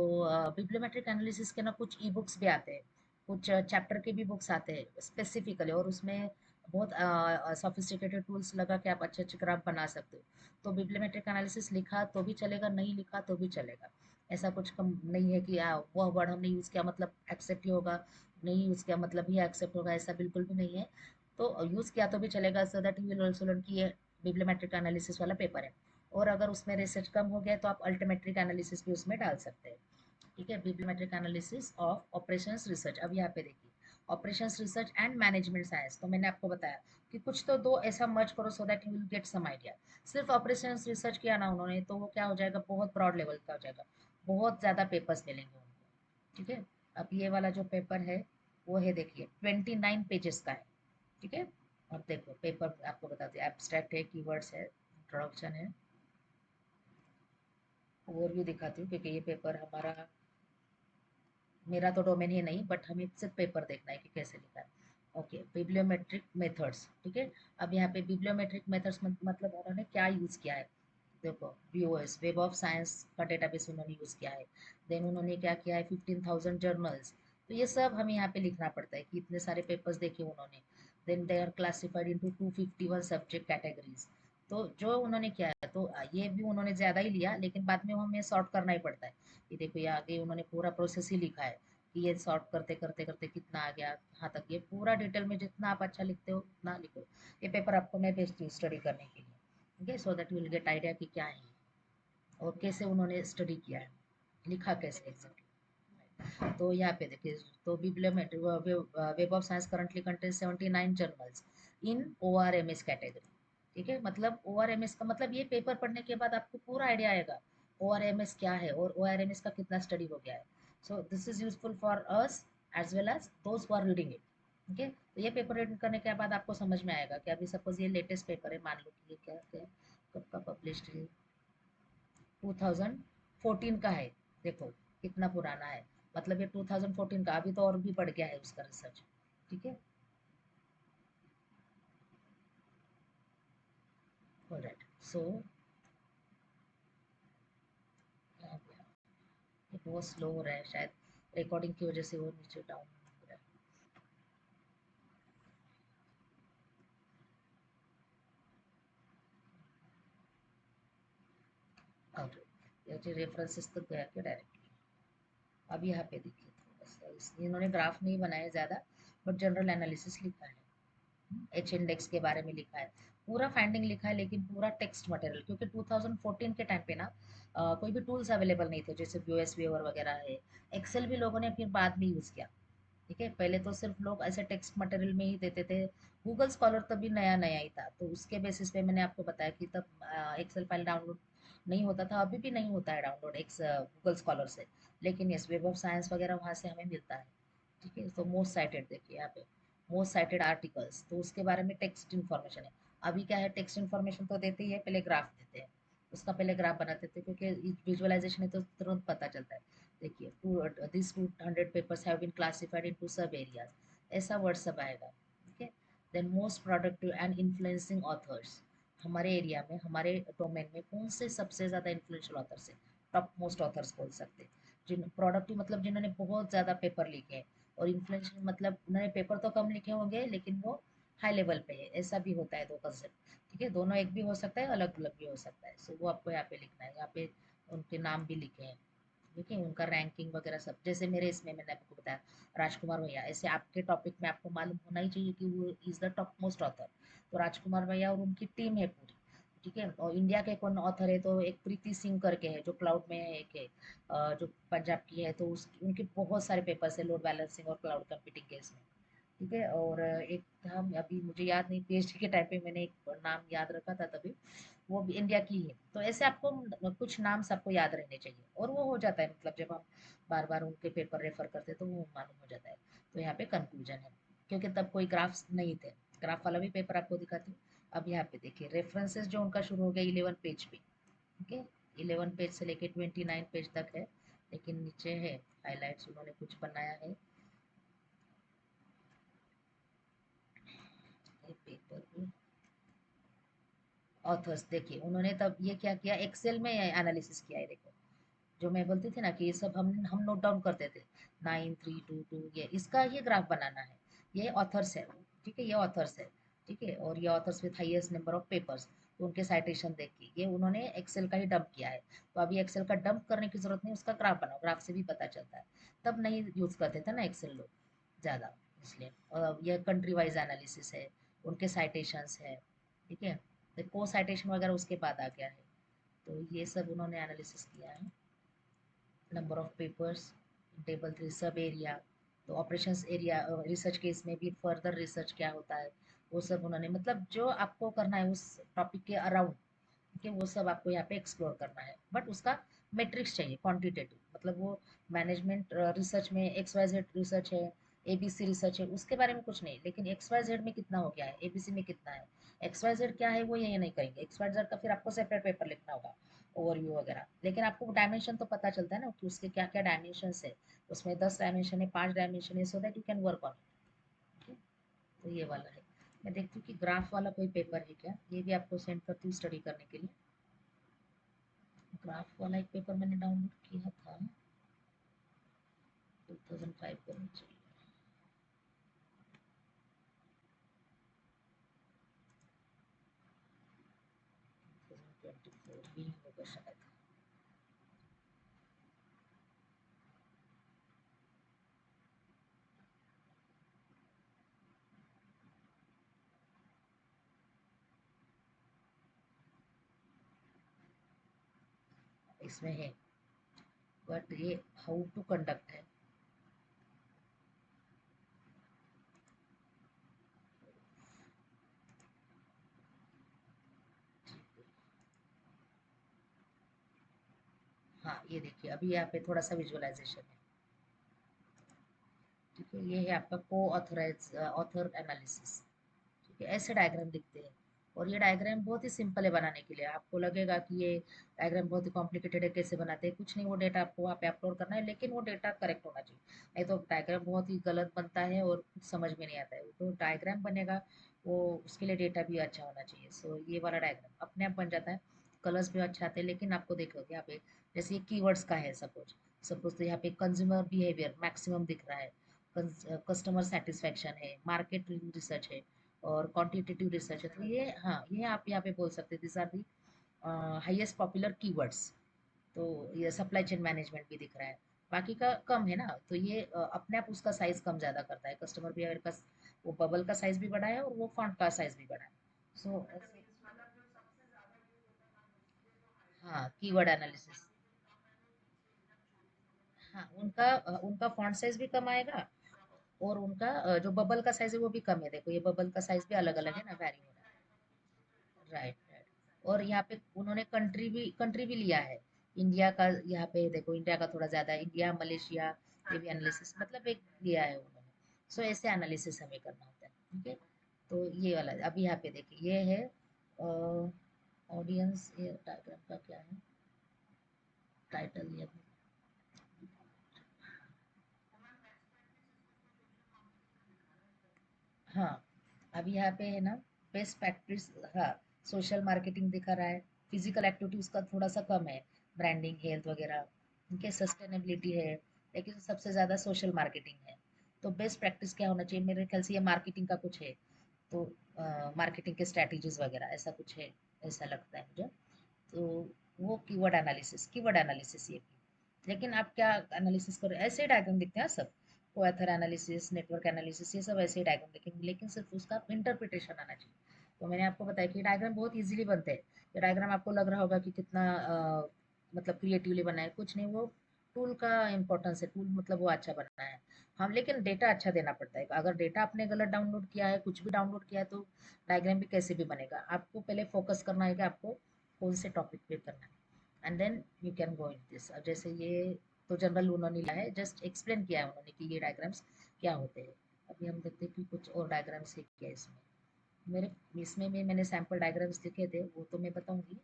Speaker 1: बिब्लियोमेट्रिक एनालिसिस के ना कुछ ई बुक्स भी आते हैं, कुछ चैप्टर के भी बुक्स आते हैं स्पेसिफिकली, और उसमें बहुत सोफिस्टिकेटेड टूल्स लगा के आप अच्छे अच्छे ग्राफ बना सकते हो। तो बिब्लियोमेट्रिक एनालिसिस लिखा तो भी चलेगा, नहीं लिखा तो भी चलेगा, ऐसा कुछ कम नहीं है कि वह वर्ड हमने यूज़ किया मतलब एक्सेप्ट ही होगा, नहीं यूज़ किया मतलब ही एक्सेप्ट होगा, ऐसा बिल्कुल भी नहीं है। तो यूज़ किया तो भी चलेगा, सो that you will also learn कि ये बिब्लियोमेट्रिक एनालिसिस वाला पेपर है। और अगर उसमें रिसर्च कम हो गया तो आप अल्टीमेट्रिक एनालिसिस भी उसमें डाल सकते हैं। ठीक है, बिब्लियोमेट्रिक एनालिसिस ऑफ ऑपरेशंस रिसर्च। अब यहाँ पे देखिए, operations research and management science, तो मैंने आपको बताया कि कुछ तो दो ऐसा मर्ज करो so that you will get some idea. सिर्फ ऑपरेशंस रिसर्च किया ना उन्होंने, तो वो क्या हो जाएगा, बहुत ब्रॉड लेवल का हो जाएगा, बहुत ज़्यादा पेपर्स मिलेंगे उनको। ठीक है, अब ये वाला जो पेपर है वो है, देखिए 29 पेजेस का है। ठीक है, अब देखो पेपर आपको बताते हैं, एब्स्ट्रैक्ट है, कीवर्ड्स है, इंट्रोडक्शन है, ओवरव्यू दिखाती हूँ, क्योंकि ये पेपर हमारा मेरा तो डोमेन ही नहीं, बट हमें सिर्फ पेपर देखना है कि कैसे लिखा है। ओके, बिब्लियोमेट्रिक मेथड्स, ठीक है। अब यहाँ पे बिब्लियोमेट्रिक मेथड्स मतलब उन्होंने क्या यूज़ किया है। देखो, बीओएस, वेब ऑफ साइंस का डेटाबेस उन्होंने यूज़ किया है। देन उन्होंने क्या किया है, 15,000 जर्नल्स। तो ये सब हमें यहाँ पे लिखना पड़ता है कि इतने सारे पेपर्स देखे उन्होंने। Then they are classified into 251 subject categories. तो जो उन्होंने किया है, तो ये भी उन्होंने ज़्यादा ही लिया, लेकिन बाद में हमें सॉर्ट करना ही पड़ता है। ये देखो, ये आगे उन्होंने पूरा प्रोसेस ही लिखा है कि ये सॉर्ट करते करते करते कितना आ गया यहाँ तक। ये पूरा डिटेल में जितना आप अच्छा लिखते हो उतना लिखो। ये पेपर आपको मैं भेजती हूँ स्टडी करने के लिए, okay, so that you will get idea कि क्या है और कैसे उन्होंने स्टडी किया है, लिखा कैसे एग्जैक्टली। तो यहाँ पे देखिए, तो bibliometry web of science currently contain 79 journals in ORMS category. ठीक है, मतलब ORMS का मतलब ये पेपर पढ़ने के बाद आपको पूरा आइडिया आएगा ORMS क्या है और ORMS का कितना स्टडी हो गया है। So this is useful for us as well as those who are reading it. Okay, तो ये पेपर रीड करने के बाद आपको समझ में आएगा कि अभी सपोज ये लेटेस्ट पेपर है, मान लो कि ये क्या क्या कब का पब्लिश्ड है, 2014 का है। देखो कितना पुराना है, मतलब ये 2014 का, अभी तो और भी बढ़ गया है उसका रिसर्च। ठीक है, ऑलराइट। सो ये बहुत स्लो हो रहा है, शायद रिकॉर्डिंग की वजह से वो नीचे डाउन हो रहा है। और ये रेफरेंसेस तक गया क्या डायरेक्टली। अब यहाँ पे देखिए, थोड़ा सा इन्होंने ग्राफ नहीं बनाया ज़्यादा, बट जनरल एनालिसिस लिखा है, एच इंडेक्स के बारे में लिखा है, पूरा फाइंडिंग लिखा है, लेकिन पूरा टेक्स्ट मटेरियल, क्योंकि 2014 के टाइम पे ना कोई भी टूल्स अवेलेबल नहीं थे, जैसे यूएस व्यूअर वगैरह है। एक्सेल भी लोगों ने फिर बाद में यूज़ किया। ठीक है, पहले तो सिर्फ लोग ऐसे टेक्स्ट मटेरियल में ही देते थे। गूगल स्कॉलर तभी नया नया ही था, तो उसके बेसिस पे मैंने आपको बताया कि तब एक्सेल फाइल डाउनलोड नहीं होता था, अभी भी नहीं होता है डाउनलोड एक्स गूगल स्कॉलर से। लेकिन यस, वेब ऑफ साइंस वगैरह वहाँ से हमें मिलता है। ठीक है, तो मोस्ट साइटेड देखिए यहाँ पे, मोस्ट साइटेड आर्टिकल्स, तो उसके बारे में टेक्स्ट इन्फॉर्मेशन है। अभी क्या है, टेक्स्ट इन्फॉर्मेशन तो देते ही है, पहले ग्राफ देते हैं। उसका पहले ग्राफ बनाते थे, क्योंकि विजुअलाइजेशन है तो तुरंत पता चलता है। देखिए, this 200 papers have been classified into sub areas, ऐसा वर्ड सब आएगा। ठीक है, then most productive and influencing authors, हमारे एरिया में, हमारे डोमेन में कौन से सबसे ज़्यादा इन्फ्लुएंशियल ऑथर्स है, टॉप मोस्ट ऑथर्स बोल सकते हैं। जिन प्रोडक्टिव मतलब जिन्होंने बहुत ज़्यादा पेपर लिखे हैं, और इन्फ्लुएंशियल मतलब उन्होंने पेपर तो कम लिखे होंगे लेकिन वो हाई लेवल पे है, ऐसा भी होता है दो कंसेप्ट। ठीक है, दोनों एक भी हो सकता है, अलग अलग भी हो सकता है। सो वो आपको यहाँ पे लिखना है, यहाँ पे उनके नाम भी लिखे हैं। ठीक है, उनका रैंकिंग वगैरह सब, जैसे मेरे इसमें मैंने आपको बताया राजकुमार भैया, ऐसे आपके टॉपिक में आपको मालूम होना ही चाहिए कि वो is the top most author. तो राजकुमार भैया और उनकी टीम है पूरी। ठीक है, और इंडिया के कौन ऑथर है, तो एक प्रीति सिंह करके है जो क्लाउड में है, एक है जो पंजाब की है, तो उनके बहुत सारे पेपर्स है लोड बैलेंसिंग और क्लाउड कंप्यूटिंग के इसमें। ठीक है, और एक था, अभी मुझे याद नहीं, पीएचडी के टाइम पे मैंने एक नाम याद रखा था तभी, वो भी इंडिया की है। तो ऐसे आपको कुछ नाम सबको याद रहने चाहिए, और वो हो जाता है, मतलब जब हम बार बार उनके पेपर रेफर करते हैं तो वो मालूम हो जाता है। तो यहाँ पे कंक्लूजन है, क्योंकि तब कोई ग्राफ्स नहीं थे। ग्राफ वाला भी पेपर आपको दिखाती हूँ। अब यहाँ पे देखिए, रेफरेंसेस जो उनका शुरू हो गया 11 पेज पे। ओके, 11 पेज से लेके 29 पेज तक है, लेकिन नीचे है हाईलाइट्स, उन्होंने कुछ बनाया है। ये पेपर ऑथर्स देखिए, उन्होंने तब ये क्या किया, एक्सेल में एनालिसिस किया है। देखो, जो मैं बोलती थी ना कि ये सब हम नोट डाउन करते थे, 9322, ये इसका ये ग्राफ बनाना है। ये ऑथर्स है, ठीक है, ये ऑथर्स है। ठीक है, और ये authors with highest number of papers, तो उनके साइटेशन देखिए, ये उन्होंने एक्सेल का ही डंप किया है। तो अभी एक्सेल का डंप करने की जरूरत नहीं, उसका ग्राफ बनाओ, ग्राफ से भी पता चलता है। तब नहीं यूज करते थे ना एक्सेल लोग ज़्यादा, इसलिए। और ये कंट्री वाइज एनालिसिस है, उनके साइटेशंस है। ठीक है, को साइटेशन वगैरह उसके बाद आ गया है। तो ये सब उन्होंने एनालिसिस किया है। नंबर ऑफ पेपर्स, टेबल 3 सब एरिया, तो ऑपरेशंस एरिया, रिसर्च केस में भी फर्दर रिसर्च क्या होता है, वो सब उन्होंने, मतलब जो आपको करना है उस टॉपिक के अराउंड, कि वो सब आपको यहाँ पे एक्सप्लोर करना है। बट उसका मेट्रिक्स चाहिए, क्वांटिटेटिव, मतलब वो मैनेजमेंट रिसर्च में एक्स वाई जेड रिसर्च है, एबीसी रिसर्च है, उसके बारे में कुछ नहीं, लेकिन एक्स वाई जेड में कितना हो गया है, एबीसी में कितना है, एक्स वाई जेड क्या है वो ये नहीं करेंगे। एक्स वाई जेड का फिर आपको सेपरेट पेपर लिखना होगा, ओवरव्यू वगैरह, लेकिन आपको डायमेंशन तो पता चलता है ना कि उसके क्या क्या डायमेंशन है। उसमें 10 डायमेंशन है, 5 डायमेंशन है, so that you can work on it. तो ये वाला है। मैं देखती हूँ कि ग्राफ वाला कोई पेपर है क्या, ये भी आपको सेंड करती हूँ स्टडी करने के लिए। ग्राफ वाला एक पेपर मैंने डाउनलोड किया था 2005 के नीचे। ही होगा शायद। इसमें है, बट ये हाउ टू कंडक्ट है। हाँ ये देखिए, अभी यहाँ पे थोड़ा सा विजुअलाइजेशन है। ठीक है, ये है आपका को ऑथराइज ऑथर एनालिसिस। ठीक है, ऐसे डायग्राम दिखते हैं। और ये डायग्राम बहुत ही सिंपल है बनाने के लिए। आपको लगेगा कि ये डायग्राम बहुत ही कॉम्प्लिकेटेड है, कैसे बनाते हैं, कुछ नहीं। वो डेटा आपको वहाँ पे अपलोड करना है, लेकिन वो डेटा करेक्ट होना चाहिए। नहीं तो डायग्राम बहुत ही गलत बनता है और कुछ समझ में नहीं आता है। तो डायग्राम बनेगा वो, उसके लिए डेटा भी अच्छा होना चाहिए। सो ये वाला डायग्राम अपने आप बन जाता है। कलर्स भी अच्छे आते हैं, लेकिन आपको देखोगे यहाँ पे जैसे ये कीवर्ड्स का है, सपोज सपोज तो यहाँ पे कंज्यूमर बिहेवियर मैक्सिमम दिख रहा है, कस्टमर सेटिस्फेक्शन है, मार्केट रिसर्च है, और क्वांटिटेटिव रिसर्च है। तो ये, हाँ ये आप यहाँ पे बोल सकते हैं this are the highest popular keywords. तो ये सप्लाई चेन मैनेजमेंट भी दिख रहा है। बाकी का कम है ना, तो ये अपने आप उसका साइज कम ज़्यादा करता है। कस्टमर बिहेवियर का वो बबल का साइज भी बड़ा है, और वो फॉन्ट का साइज भी बड़ा है। सो हाँ, कीवर्ड एनालिसिस। हाँ, उनका फॉन्ट साइज भी कम आएगा, और उनका जो बबल का साइज है वो भी कम है। देखो ये बबल का साइज भी अलग अलग है ना, वेरी हो रहा है। Right right. और यहाँ पे उन्होंने कंट्री भी लिया है। इंडिया का यहाँ पे देखो, इंडिया का थोड़ा ज्यादा है, इंडिया मलेशिया, ये भी एनालिसिस मतलब एक लिया है उन्होंने। सो ऐसे एनालिसिस हमें करना होता है। ठीक है, तो ये वाला अभी यहाँ पे देखिए, ये है ऑडियंस, ये डायग्राम का क्या है टाइटल, ये हाँ अभी यहाँ पे है ना, बेस्ट प्रैक्टिस। हाँ, सोशल मार्केटिंग दिखा रहा है, फिजिकल एक्टिविटी उसका थोड़ा सा कम है, ब्रांडिंग हेल्थ वगैरह, उनके सस्टेनेबिलिटी है, लेकिन सबसे ज़्यादा सोशल मार्केटिंग है। तो बेस्ट प्रैक्टिस क्या होना चाहिए, मेरे ख्याल से ये मार्केटिंग का कुछ है। तो मार्केटिंग के स्ट्रैटेजीज वगैरह ऐसा कुछ है, ऐसा लगता है मुझे। तो वो कीवर्ड एनालिसिस ये भी। लेकिन आप क्या एनालिसिस कर रहे हैं, ऐसे डायग्राम दिखते हैं सब। कोएथर एनालिसिस, नेटवर्क एनालिसिस, ये सब ऐसे ही डायग्राम दिखेंगे, लेकिन सिर्फ उसका इंटरप्रिटेशन आना चाहिए। तो मैंने आपको बताया कि डायग्राम बहुत इजीली बनते हैं। ये डायग्राम आपको लग रहा होगा कि कितना मतलब क्रिएटिवली बना है, कुछ नहीं। वो टूल का इम्पोर्टेंस है, टूल मतलब वो अच्छा बनना है। हम लेकिन डेटा अच्छा देना पड़ता है। अगर डेटा आपने गलत डाउनलोड किया है, कुछ भी डाउनलोड किया है, तो डायग्राम भी कैसे भी बनेगा। आपको पहले फोकस करना है कि आपको कौन से टॉपिक पे करना है, and then you can go in this. अब जैसे ये तो जनरल उन्होंने लिया है, जस्ट एक्सप्लेन किया है उन्होंने कि ये डायग्राम्स क्या होते हैं। अभी हम देखते हैं कि कुछ और डायग्राम्स है क्या इसमें। मेरे इसमें भी मैंने सैम्पल डायग्राम्स लिखे थे, वो तो मैं बताऊंगी।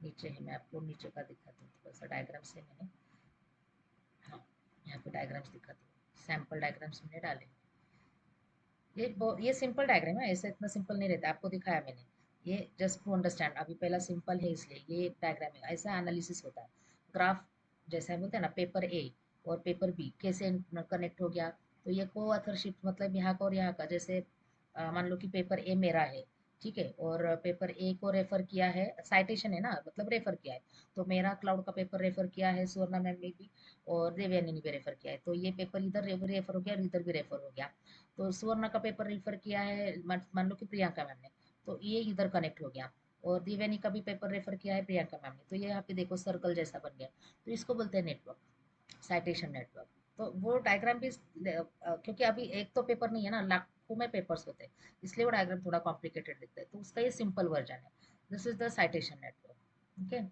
Speaker 1: नीचे है, मैं आपको नीचे का दिखाती हूँ, थोड़ा सा डायग्राम्स है मैंने। हाँ, यहाँ पे डायग्राम्स दिखाती हूँ, सैम्पल डायग्राम्स मैंने डाले। ये सिंपल डायग्राम है, ऐसा इतना सिंपल नहीं रहता, आपको दिखाया मैंने। ये जस्ट टू अंडरस्टैंड, अभी पहला सिंपल है इसलिए ये एक डायग्राम है, ऐसा एनालिसिस होता है। ग्राफ जैसे हम बोलते हैं ना, पेपर ए और पेपर बी कैसे कनेक्ट हो गया। तो ये को ऑथरशिप मतलब यहाँ का और यहाँ का, जैसे मान लो कि पेपर ए मेरा है, ठीक है, और पेपर ए को रेफर किया है, साइटेशन है ना, मतलब रेफर किया है। तो मेरा क्लाउड का पेपर रेफर किया है सुवर्णा मैम ने भी, और देवयानी ने भी रेफर किया है। तो ये पेपर इधर रेफर हो गया और इधर भी रेफर हो गया। तो सुवर्णा का पेपर रेफर किया है, मान लो कि प्रियंका मैम ने, तो ये इधर कनेक्ट हो गया। और दिव्यानी का भी पेपर रेफर किया है प्रियंका मैम ने, तो ये यहाँ पे देखो सर्कल जैसा बन गया। तो इसको बोलते हैं नेटवर्क, साइटेशन नेटवर्क। तो वो डायग्राम भी क्योंकि अभी एक तो पेपर नहीं है ना, लाखों में पेपर्स होते हैं, इसलिए वो डायग्राम थोड़ा कॉम्प्लिकेटेड दिखता है। तो उसका ये सिंपल वर्जन है, this is the citation network. ठीक है,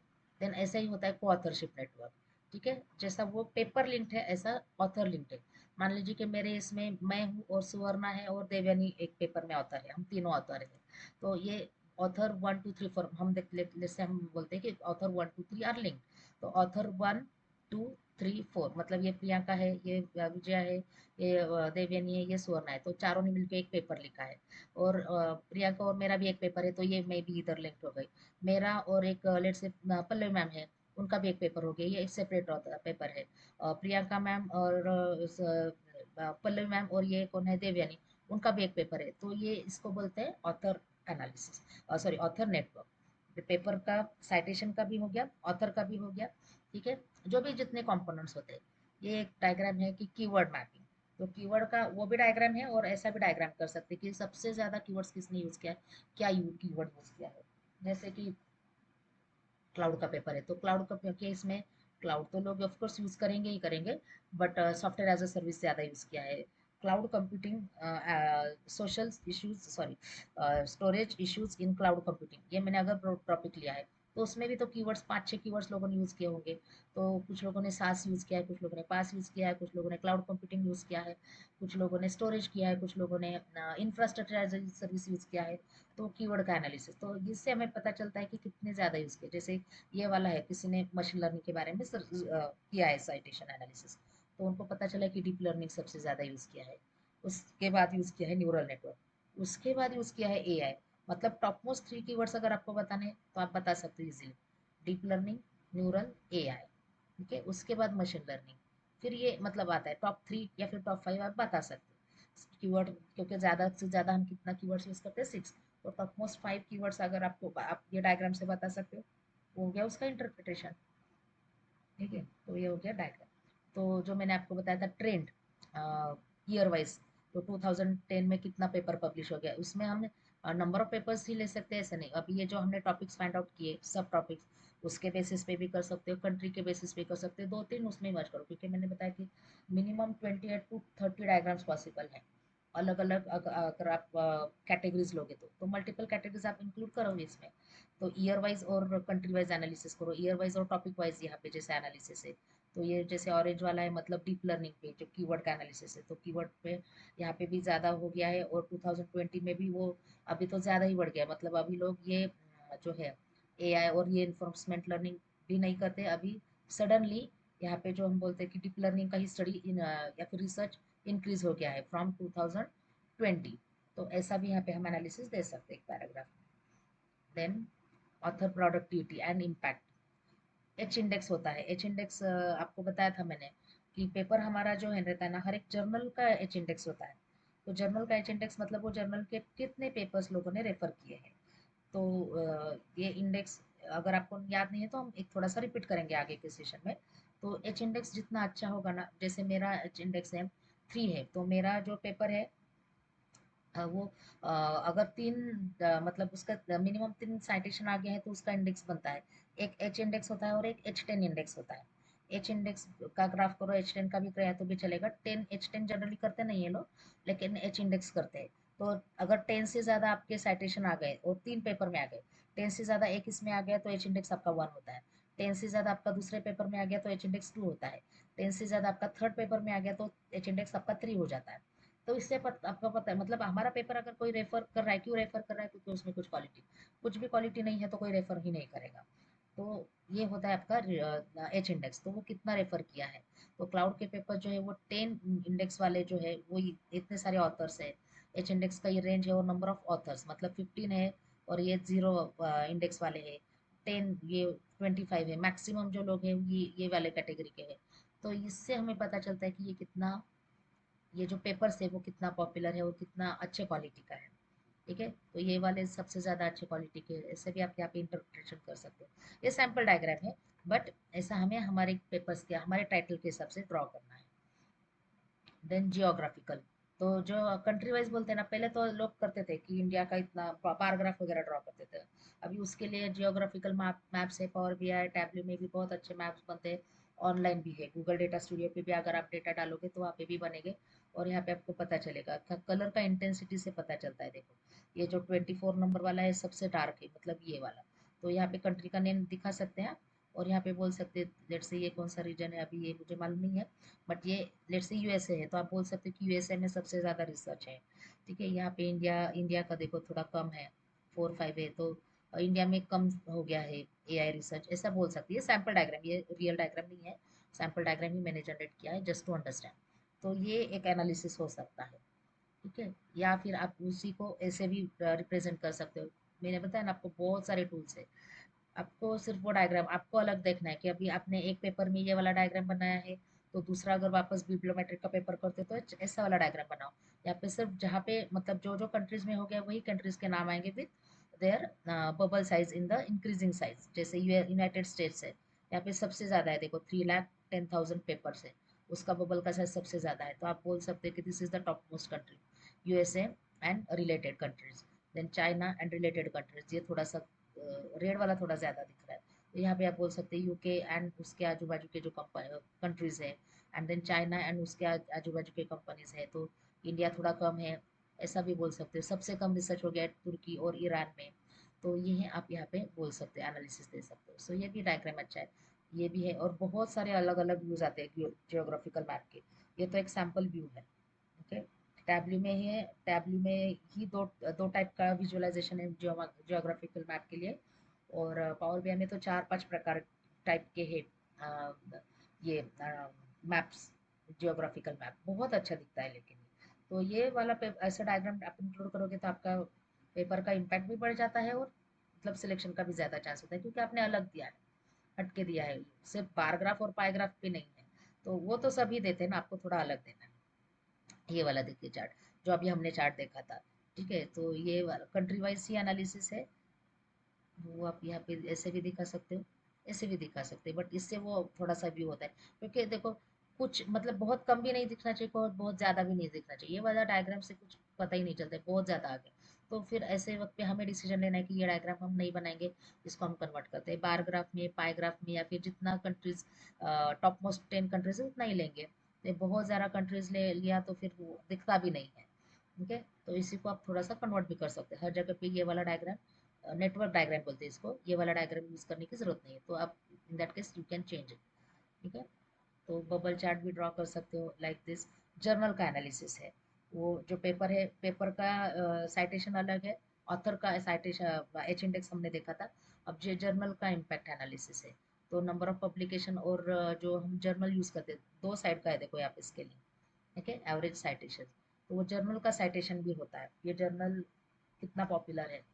Speaker 1: देन ऐसा ही होता है को ऑथरशिप नेटवर्क। ठीक है, जैसा वो पेपर लिंक्ड है, ऐसा ऑथर लिंक्ड है। मान लीजिए कि मेरे इसमें मैं हूँ और सुवर्णा है और देवयानी एक पेपर में ऑथर है, हम तीनों ऑथर हैं। तो ये ऑथर 1 2 3 4 हम जैसे हम बोलते हैं कि ऑथर 1 2 3 आर लिंक, तो ऑथर 1 2 3 4 मतलब ये प्रियंका है, ये विजया है, ये देवयानी है, ये सुवर्णा है, तो चारों ने मिलकर एक पेपर लिखा है। और प्रियंका और मेरा भी एक पेपर है, तो ये मैं भी इधर लिंक हो गई। मेरा और एक लेट से पल्लवी मैम है, उनका भी एक पेपर हो गया, ये एक सेपरेट पेपर है। प्रियंका मैम और पल्लवी मैम और ये कौन है, देवयानी, उनका भी एक पेपर है। तो ये इसको बोलते हैं author analysis, sorry author network. Paper का साइटेशन का भी हो गया, ऑथर का भी हो गया। ठीक है, जो भी जितने कंपोनेंट्स होते हैं। ये एक डायग्राम है कि कीवर्ड मैपिंग, तो कीवर्ड का वो भी डायग्राम है और ऐसा भी डायग्राम कर सकते हैं कि सबसे ज्यादा कीवर्ड्स किसने यूज किया है, क्या कीवर्ड यूज किया है। जैसे कि क्लाउड का पेपर है, तो क्लाउड का केस में क्लाउड तो लोग ऑफ कोर्स यूज करेंगे ही करेंगे, but software as a service ज्यादा यूज किया है। Cloud computing, social issues, sorry storage issues in cloud computing, ये मैंने अगर टॉपिक लिया है, तो उसमें भी तो कीवर्ड्स 5 6 कीवर्ड्स लोगों ने यूज किए होंगे। तो कुछ लोगों ने सास यूज किया है, कुछ लोगों ने पास यूज किया है, कुछ लोगों ने क्लाउड कंप्यूटिंग यूज किया है, कुछ लोगों ने स्टोरेज किया है, कुछ लोगों ने infrastructure as a service use किया है। तो कीवर्ड का एनालिसिस, तो इससे हमें पता चलता है कि कितने ज़्यादा यूज़ किए। जैसे ये वाला है, किसी ने मशीन लर्निंग के बारे में किया है साइटेशन एनालिसिस, तो उनको पता चला कि डीप लर्निंग सबसे ज़्यादा यूज़ किया है। उसके बाद यूज़ किया है न्यूरल नेटवर्क, उसके बाद यूज़ किया है एआई। मतलब टॉप मोस्ट 3 कीवर्ड्स अगर आपको बताने हैं तो आप बता सकते हो easily, deep learning, neural, AI. ठीक है, उसके बाद मशीन लर्निंग, फिर ये मतलब आता है टॉप 3 या फिर टॉप 5 आप बता सकते हो कीवर्ड, क्योंकि ज़्यादा से ज़्यादा हम कितना कीवर्ड्स यूज़ करते हैं, 6। तो टॉप मोस्ट 5 कीवर्ड्स अगर आपको आप ये डायग्राम से बता सकते हो गया उसका इंटरप्रिटेशन। ठीक है, तो ये हो गया डायग्राम। तो जो मैंने आपको बताया था ट्रेंड ईयर वाइज, तो 2010 में कितना पेपर पब्लिश हो गया, उसमें हम नंबर ऑफ पेपर्स ही ले सकते हैं, ऐसे नहीं। अभी ये जो हमने टॉपिक्स फाइंड आउट किए, सब टॉपिक्स, उसके बेसिस पे भी कर सकते हो, कंट्री के बेसिस पे कर सकते हो, 2 3 उसमें मर्ज करो, क्योंकि मैंने बताया कि मिनिमम 28 to 30 डायग्राम्स पॉसिबल है। अलग अलग अगर आप कैटेगरीज लोगे तो मल्टीपल कैटेगरीज आप इंक्लूड करोगे इसमें। तो ईयर वाइज और कंट्री वाइज एनालिसिस करो, ईयर वाइज और टॉपिक वाइज यहाँ पे जैसे एनालिसिस है। तो ये जैसे ऑरेंज वाला है मतलब डीप लर्निंग पे जो कीवर्ड का एनालिसिस है, तो कीवर्ड पे यहाँ पे भी ज़्यादा हो गया है, और 2020 में भी वो अभी तो ज़्यादा ही बढ़ गया। मतलब अभी लोग ये जो है एआई और ये इन्फोर्समेंट लर्निंग भी नहीं करते अभी। सडनली यहाँ पे जो हम बोलते हैं कि डीप लर्निंग का ही स्टडी या फिर रिसर्च इंक्रीज हो गया है फ्रॉम 2020। तो ऐसा भी यहाँ पे हम एनालिसिस दे सकते हैं एक पैराग्राफ में। Then author productivity and impact, H index होता है। एच इंडेक्स आपको बताया था मैंने कि पेपर हमारा जो है रहता है ना, हर एक जर्नल का एच इंडेक्स होता है। तो जर्नल का एच इंडेक्स मतलब वो जर्नल के कितने पेपर्स लोगों ने रेफर किए हैं। तो ये इंडेक्स अगर आपको याद नहीं है तो हम एक थोड़ा सा रिपीट करेंगे आगे के सेशन में। तो एच इंडेक्स जितना अच्छा होगा ना, जैसे मेरा एच इंडेक्स है 3 है, तो मेरा जो पेपर है वो अगर 3 मतलब उसका मिनिमम 3 साइटेशन आ गया है तो उसका इंडेक्स बनता है। एक एच इंडेक्स होता है और एक H10 इंडेक्स होता है। एच इंडेक्स का ग्राफ करो, H10 का भी कराया तो भी चलेगा। 10 H10 जनरली करते नहीं है लोग, लेकिन एच इंडेक्स करते हैं। तो अगर 10 से ज़्यादा आपके साइटेशन आ गए और 3 पेपर में आ गए, 10 से ज़्यादा एक इसमें आ गया तो एच इंडेक्स आपका 1 होता है। 10 से ज़्यादा आपका दूसरे पेपर में आ गया तो एच इंडेक्स 2 होता है। 10 से ज़्यादा आपका थर्ड पेपर में आ गया तो एच इंडेक्स आपका 3 हो जाता है। तो इससे आपको पता है, मतलब हमारा पेपर अगर कोई रेफर कर रहा है, क्यों रेफर कर रहा है, क्योंकि उसमें कुछ भी क्वालिटी नहीं है तो कोई रेफर ही नहीं करेगा। तो ये होता है आपका एच इंडेक्स, तो वो कितना रेफर किया है। तो क्लाउड के पेपर जो है वो 10 इंडेक्स वाले जो है वो इतने सारे ऑथर्स है। एच इंडेक्स का ये रेंज है और नंबर ऑफ ऑथर्स मतलब 15 है, और ये 0 इंडेक्स वाले है 10, ये 25 है। मैक्सिमम जो लोग हैं ये वाले कैटेगरी के हैं। तो इससे हमें पता चलता है कि ये कितना, ये जो पेपर्स है वो कितना पॉपुलर है और कितना अच्छे क्वालिटी का है। ठीक है, तो ये वाले सबसे ज़्यादा अच्छे क्वालिटी के, ऐसे भी आप यहाँ पे इंटरप्रिटेशन कर सकते हो। ये सैम्पल डायग्राम है, बट ऐसा हमें हमारे पेपर्स के हमारे टाइटल के हिसाब से ड्रॉ करना है। देन जियोग्राफिकल, तो जो कंट्री वाइज बोलते हैं ना, पहले तो लोग करते थे कि इंडिया का इतना पैराग्राफ वगैरह ड्रॉ करते थे। अभी उसके लिए जियोग्राफिकल मैप्स है, पावर बीआई टैबलो में भी बहुत अच्छे मैप्स बनते हैं। ऑनलाइन भी है, गूगल डेटा स्टूडियो पे भी अगर आप डेटा डालोगे तो वहाँ पे भी बनेंगे। और यहाँ पे आपको पता चलेगा कलर का इंटेंसिटी से पता चलता है। देखो ये जो 24 नंबर वाला है सबसे डार्क है, मतलब ये वाला। तो यहाँ पे कंट्री का नेम दिखा सकते हैं आप, और यहाँ पे बोल सकते हैं लेट से ये कौन सा रीजन है, अभी ये मुझे मालूम नहीं है, बट ये लेट से यूएसए है, तो आप बोल सकते हो कि यूएसए में सबसे ज़्यादा रिसर्च है। ठीक है, यहाँ पे इंडिया इंडिया का देखो थोड़ा कम है, 4-5 है, तो इंडिया में कम हो गया है एआई रिसर्च, ऐसा बोल सकती है। सैम्पल डायग्राम, ये रियल डायग्राम नहीं है, सैम्पल डायग्राम ही मैंने जनरेट किया है जस्ट टू अंडरस्टैंड। तो ये एक एनालिसिस हो सकता है, ठीक है। या फिर आप उसी को ऐसे भी रिप्रेजेंट कर सकते हो। मैंने बताया ना आपको बहुत सारे टूल्स है, आपको सिर्फ वो डायग्राम आपको अलग देखना है कि अभी आपने एक पेपर में ये वाला डायग्राम बनाया है, तो दूसरा अगर वापस बिब्लियोमेट्रिक का पेपर करते हो तो ऐसा वाला डायग्राम बनाओ। यहाँ पे सिर्फ जहाँ पे मतलब जो जो कंट्रीज में हो गया वही कंट्रीज के नाम आएंगे with their bubble size in the increasing size. जैसे यूनाइटेड स्टेट्स है, यहाँ पे सबसे ज्यादा है, देखो 3,10,000 पेपर्स है, उसका बबल का साइज सबसे ज्यादा है, तो आप बोल सकते हैं कि this is the top most country. USA and related countries, then China and related countries, ये थोड़ा सा रेड वाला थोड़ा ज़्यादा दिख रहा है, तो यहाँ पे आप बोल सकते हैं यूके एंड उसके आजू बाजू के जो कंट्रीज है, एंड देन चाइना एंड उसके आजू बाजू के कंपनीज है, तो इंडिया थोड़ा कम है, ऐसा भी बोल सकते हो। सबसे कम रिसर्च हो गया है तुर्की और ईरान में, तो ये है, आप यहाँ पे बोल सकते हैं, एनालिसिस दे सकते हो। सो ये भी डायग्राम अच्छा है, ये भी है, और बहुत सारे अलग अलग व्यूज आते हैं जियोग्राफिकल मैप के। ये तो एक सैम्पल व्यू है, ओके। टैब्ल्यू में है, टैब्ल्यू में ही दो दो टाइप का विजुअलाइजेशन है जियोग्राफिकल मैप के लिए, और पावर बीआई में तो 4-5 प्रकार टाइप के हैं। ये मैप्स, जियोग्राफिकल मैप बहुत अच्छा दिखता है, लेकिन तो ये वाला ऐसा डायग्राम आप इंक्लूड करोगे तो आपका पेपर का इम्पैक्ट भी बढ़ जाता है, और मतलब सिलेक्शन का भी ज़्यादा चांस होता है, क्योंकि आपने अलग दिया है, हटके दिया है, सिर्फ बारग्राफ और पाइग्राफ भी नहीं है। तो वो तो सभी देते हैं ना, आपको थोड़ा अलग देना है। ये वाला देखिए चार्ट, जो अभी हमने चार्ट देखा था, ठीक है। तो ये वाला कंट्री वाइज ही एनालिसिस है, वो आप यहाँ पे ऐसे भी दिखा सकते हो, ऐसे भी दिखा सकते हो, बट इससे वो थोड़ा सा व्यू होता है, क्योंकि देखो कुछ मतलब बहुत कम भी नहीं दिखना चाहिए और बहुत ज़्यादा भी नहीं दिखना चाहिए। ये वाला डायग्राम से कुछ पता ही नहीं चलता है, बहुत ज़्यादा आगे, तो फिर ऐसे वक्त पे हमें डिसीजन लेना है कि ये डायग्राम हम नहीं बनाएंगे, इसको हम कन्वर्ट करते हैं बार ग्राफ में, पाई ग्राफ में, या फिर जितना कंट्रीज टॉप मोस्ट 10 कंट्रीज है उतना ही लेंगे। तो बहुत ज़्यादा कंट्रीज ले लिया तो फिर वो दिखता भी नहीं है, ठीक है। तो इसी को आप थोड़ा सा कन्वर्ट भी कर सकते हैं, हर जगह पे ये वाला डायग्राम, नेटवर्क डायग्राम बोलते हैं इसको, ये वाला डायग्राम यूज करने की जरूरत नहीं है, तो आप in that case you can change it, ठीक है। तो बबल चार्ट भी ड्रॉ कर सकते हो लाइक दिस। जर्नल का एनालिसिस है, वो जो पेपर है, पेपर का साइटेशन अलग है, ऑथर का साइटेशन एच इंडेक्स हमने देखा था। अब ये जर्नल का इम्पैक्ट एनालिसिस है, तो नंबर ऑफ पब्लिकेशन, और जो हम जर्नल यूज करते हैं, दो साइड का है, देखो यहाँ पे इसके लिए, ठीक है, एवरेज साइटेशन, तो वो जर्नल का साइटेशन भी होता है, ये जर्नल कितना पॉपुलर है।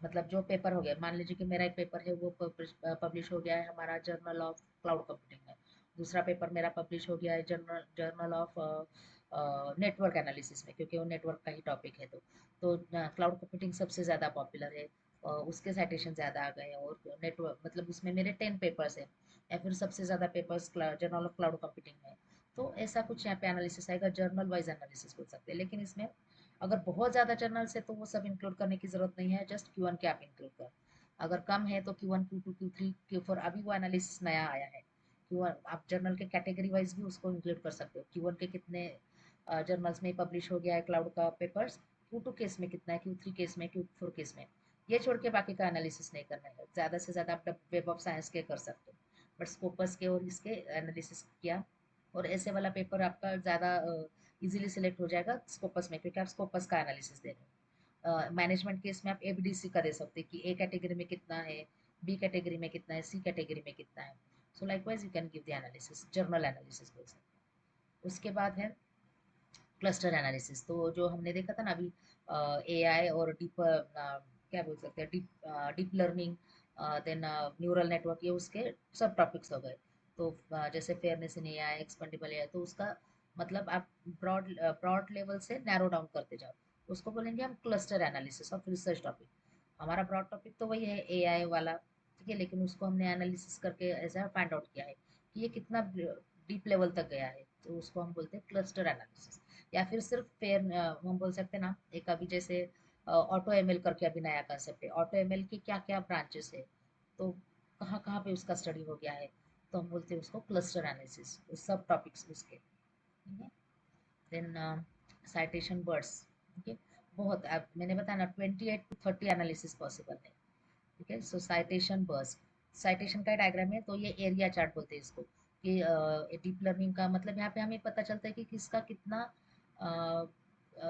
Speaker 1: मतलब जो पेपर हो गया, मान लीजिए कि मेरा एक पेपर है वो पब्लिश हो गया है हमारा जर्नल ऑफ क्लाउड कंप्यूटिंग में, दूसरा पेपर मेरा पब्लिश हो गया है journal journal of network analysis में, क्योंकि वो नेटवर्क का ही टॉपिक है, तो क्लाउड कंप्यूटिंग सबसे ज़्यादा पॉपुलर है, उसके साइटेशन ज़्यादा आ गए हैं, और नेटवर्क मतलब उसमें मेरे 10 पेपर्स हैं, या फिर सबसे ज़्यादा papers journal of cloud computing में। तो ऐसा कुछ यहाँ पे एनालिसिस आएगा, जर्नल वाइज एनालिसिस बोल सकते हैं, लेकिन इसमें अगर बहुत ज़्यादा जर्नल्स है तो वो सब इंक्लूड करने की ज़रूरत नहीं है, जस्ट Q1 के आप इंक्लूड कर। अगर कम है तो Q1, Q2, Q3, Q4, अभी वो एनालिसिस नया आया है। Q1 आप जर्नल के कैटेगरी वाइज भी उसको इंक्लूड कर सकते हो, Q1 के कितने जर्नल्स में पब्लिश हो गया है क्लाउड का पेपर्स, Q2 केस में कितना है, Q3 केस में, Q4 केस में, ये छोड़ के बाकी का एनालिसिस नहीं करना है। ज़्यादा से ज़्यादा आप वेब ऑफ साइंस के कर सकते हो, बट स्कोपस के और इसके एनालिसिस किया, और ऐसे वाला पेपर आपका ज़्यादा इजीली सिलेक्ट हो जाएगा स्कोपस में, क्योंकि आप स्कोपस का एनालिसिस दे रहे हो। मैनेजमेंट केस में आप एबीडीसी का दे सकते हैं कि ए कैटेगरी में कितना है, बी कैटेगरी में कितना है, सी कैटेगरी में कितना है। सो likewise you can give the analysis, journal analysis बोल सकते हैं। उसके बाद है क्लस्टर एनालिसिस, तो जो हमने देखा था ना अभी, एआई और डीप क्या बोल सकते हैं, deep learning, then neural network, ये उसके सब टॉपिक्स हो गए। तो जैसे fairness in AI, expendable AI, तो उसका मतलब आप ब्रॉड ब्रॉड लेवल से नैरो डाउन करते जाओ, उसको बोलेंगे हम cluster analysis of research topic. हमारा ब्रॉड टॉपिक तो वही है एआई वाला, ठीक है, लेकिन उसको हमने एनालिसिस करके ऐसा फाइंड आउट किया है कि ये कितना डीप लेवल तक गया है, तो उसको हम बोलते हैं क्लस्टर एनालिसिस। या फिर सिर्फ फेयर हम बोल सकते हैं ना, एक अभी जैसे ऑटो एमएल करके अभी नया कंसेप्ट है, ऑटो एमएल की क्या क्या ब्रांचेस है, तो कहाँ कहाँ पे उसका स्टडी हो गया है, तो हम बोलते हैं उसको क्लस्टर एनालिसिस, सब टॉपिक्स उसके, ठीक है। देन साइटेशन बर्ड्स, ठीक है, बहुत मैंने बताया ना 28 to 30 एनालिसिस पॉसिबल है, ठीक है। सो साइटेशन बर्ड्स, साइटेशन का डायग्राम है, तो ये एरिया चार्ट बोलते हैं इसको, कि डीप लर्निंग का मतलब यहाँ पे हमें पता चलता है कि किसका कितना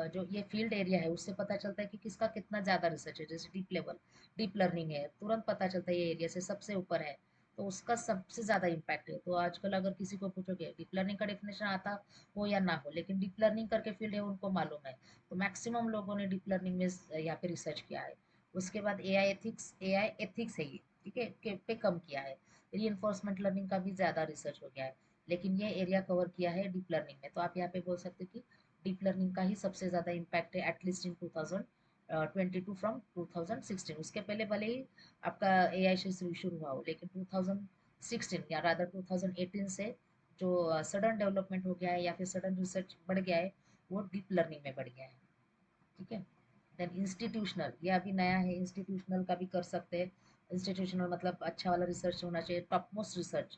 Speaker 1: जो ये फील्ड एरिया है उससे पता चलता है कि किसका कितना ज़्यादा रिसर्च है। जैसे डीप लेवल, डीप लर्निंग है, तुरंत पता चलता है ये एरिया से सबसे ऊपर है, तो उसका सबसे ज़्यादा इम्पैक्ट है। तो आजकल अगर किसी को पूछोगे डीप लर्निंग का डेफिनेशन आता हो या ना हो, लेकिन डीप लर्निंग करके फील्ड है उनको मालूम है, तो मैक्सिमम लोगों ने डीप लर्निंग में यहाँ पे रिसर्च किया है। उसके बाद एआई एथिक्स है ये, ठीक है, पे कम किया है। रीइंफोर्समेंट लर्निंग का भी ज़्यादा रिसर्च हो गया है, लेकिन ये एरिया कवर किया है डीप लर्निंग में। तो आप यहाँ पे बोल सकते हो कि डीप लर्निंग का ही सबसे ज़्यादा इम्पैक्ट है, एटलीस्ट इन 2022 फ्रॉम 2016। उसके पहले भले ही आपका एआई से शुरू हुआ हो, लेकिन 2016 या रादर 2018 से जो सडन डेवलपमेंट हो गया है या फिर सडन रिसर्च बढ़ गया है, वो डीप लर्निंग में बढ़ गया है। ठीक है। देन इंस्टीट्यूशनल, ये अभी नया है, इंस्टीट्यूशनल का भी कर सकते हैं। इंस्टीट्यूशनल मतलब अच्छा वाला रिसर्च होना चाहिए, top most research,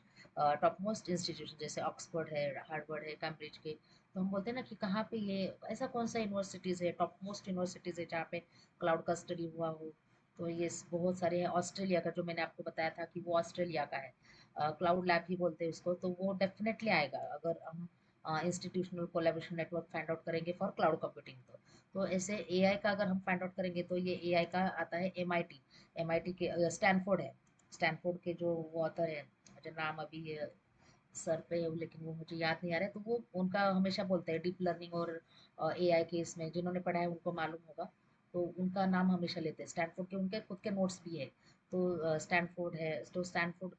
Speaker 1: top most institution जैसे ऑक्सफोर्ड है, हार्वर्ड है, कैम्ब्रिज के। तो हम बोलते हैं ना कि कहाँ पे ये ऐसा कौन सा यूनिवर्सिटीज़ है, टॉप मोस्ट यूनिवर्सिटीज़ है जहाँ पे क्लाउड का स्टडी हुआ हो। तो ये बहुत सारे हैं। ऑस्ट्रेलिया का जो मैंने आपको बताया था कि वो ऑस्ट्रेलिया का है, क्लाउड लैब ही बोलते हैं उसको, तो वो डेफिनेटली आएगा अगर हम institutional collaboration network find out करेंगे फॉर क्लाउड कंप्यूटिंग। तो ऐसे एआई का अगर हम फाइंड आउट करेंगे तो ये एआई का आता है एमआईटी, एमआईटी के स्टैनफोर्ड है, स्टैनफोर्ड के जो वो ऑथर है, मुझे नाम अभी सर पे है लेकिन वो मुझे याद नहीं आ रहा है, तो वो उनका हमेशा बोलते हैं डीप लर्निंग और एआई के इसमें जिन्होंने पढ़ा है उनको मालूम होगा, तो उनका नाम हमेशा लेते हैं। स्टैनफोर्ड के उनके खुद के नोट्स भी है। तो स्टैनफोर्ड है, तो स्टैनफोर्ड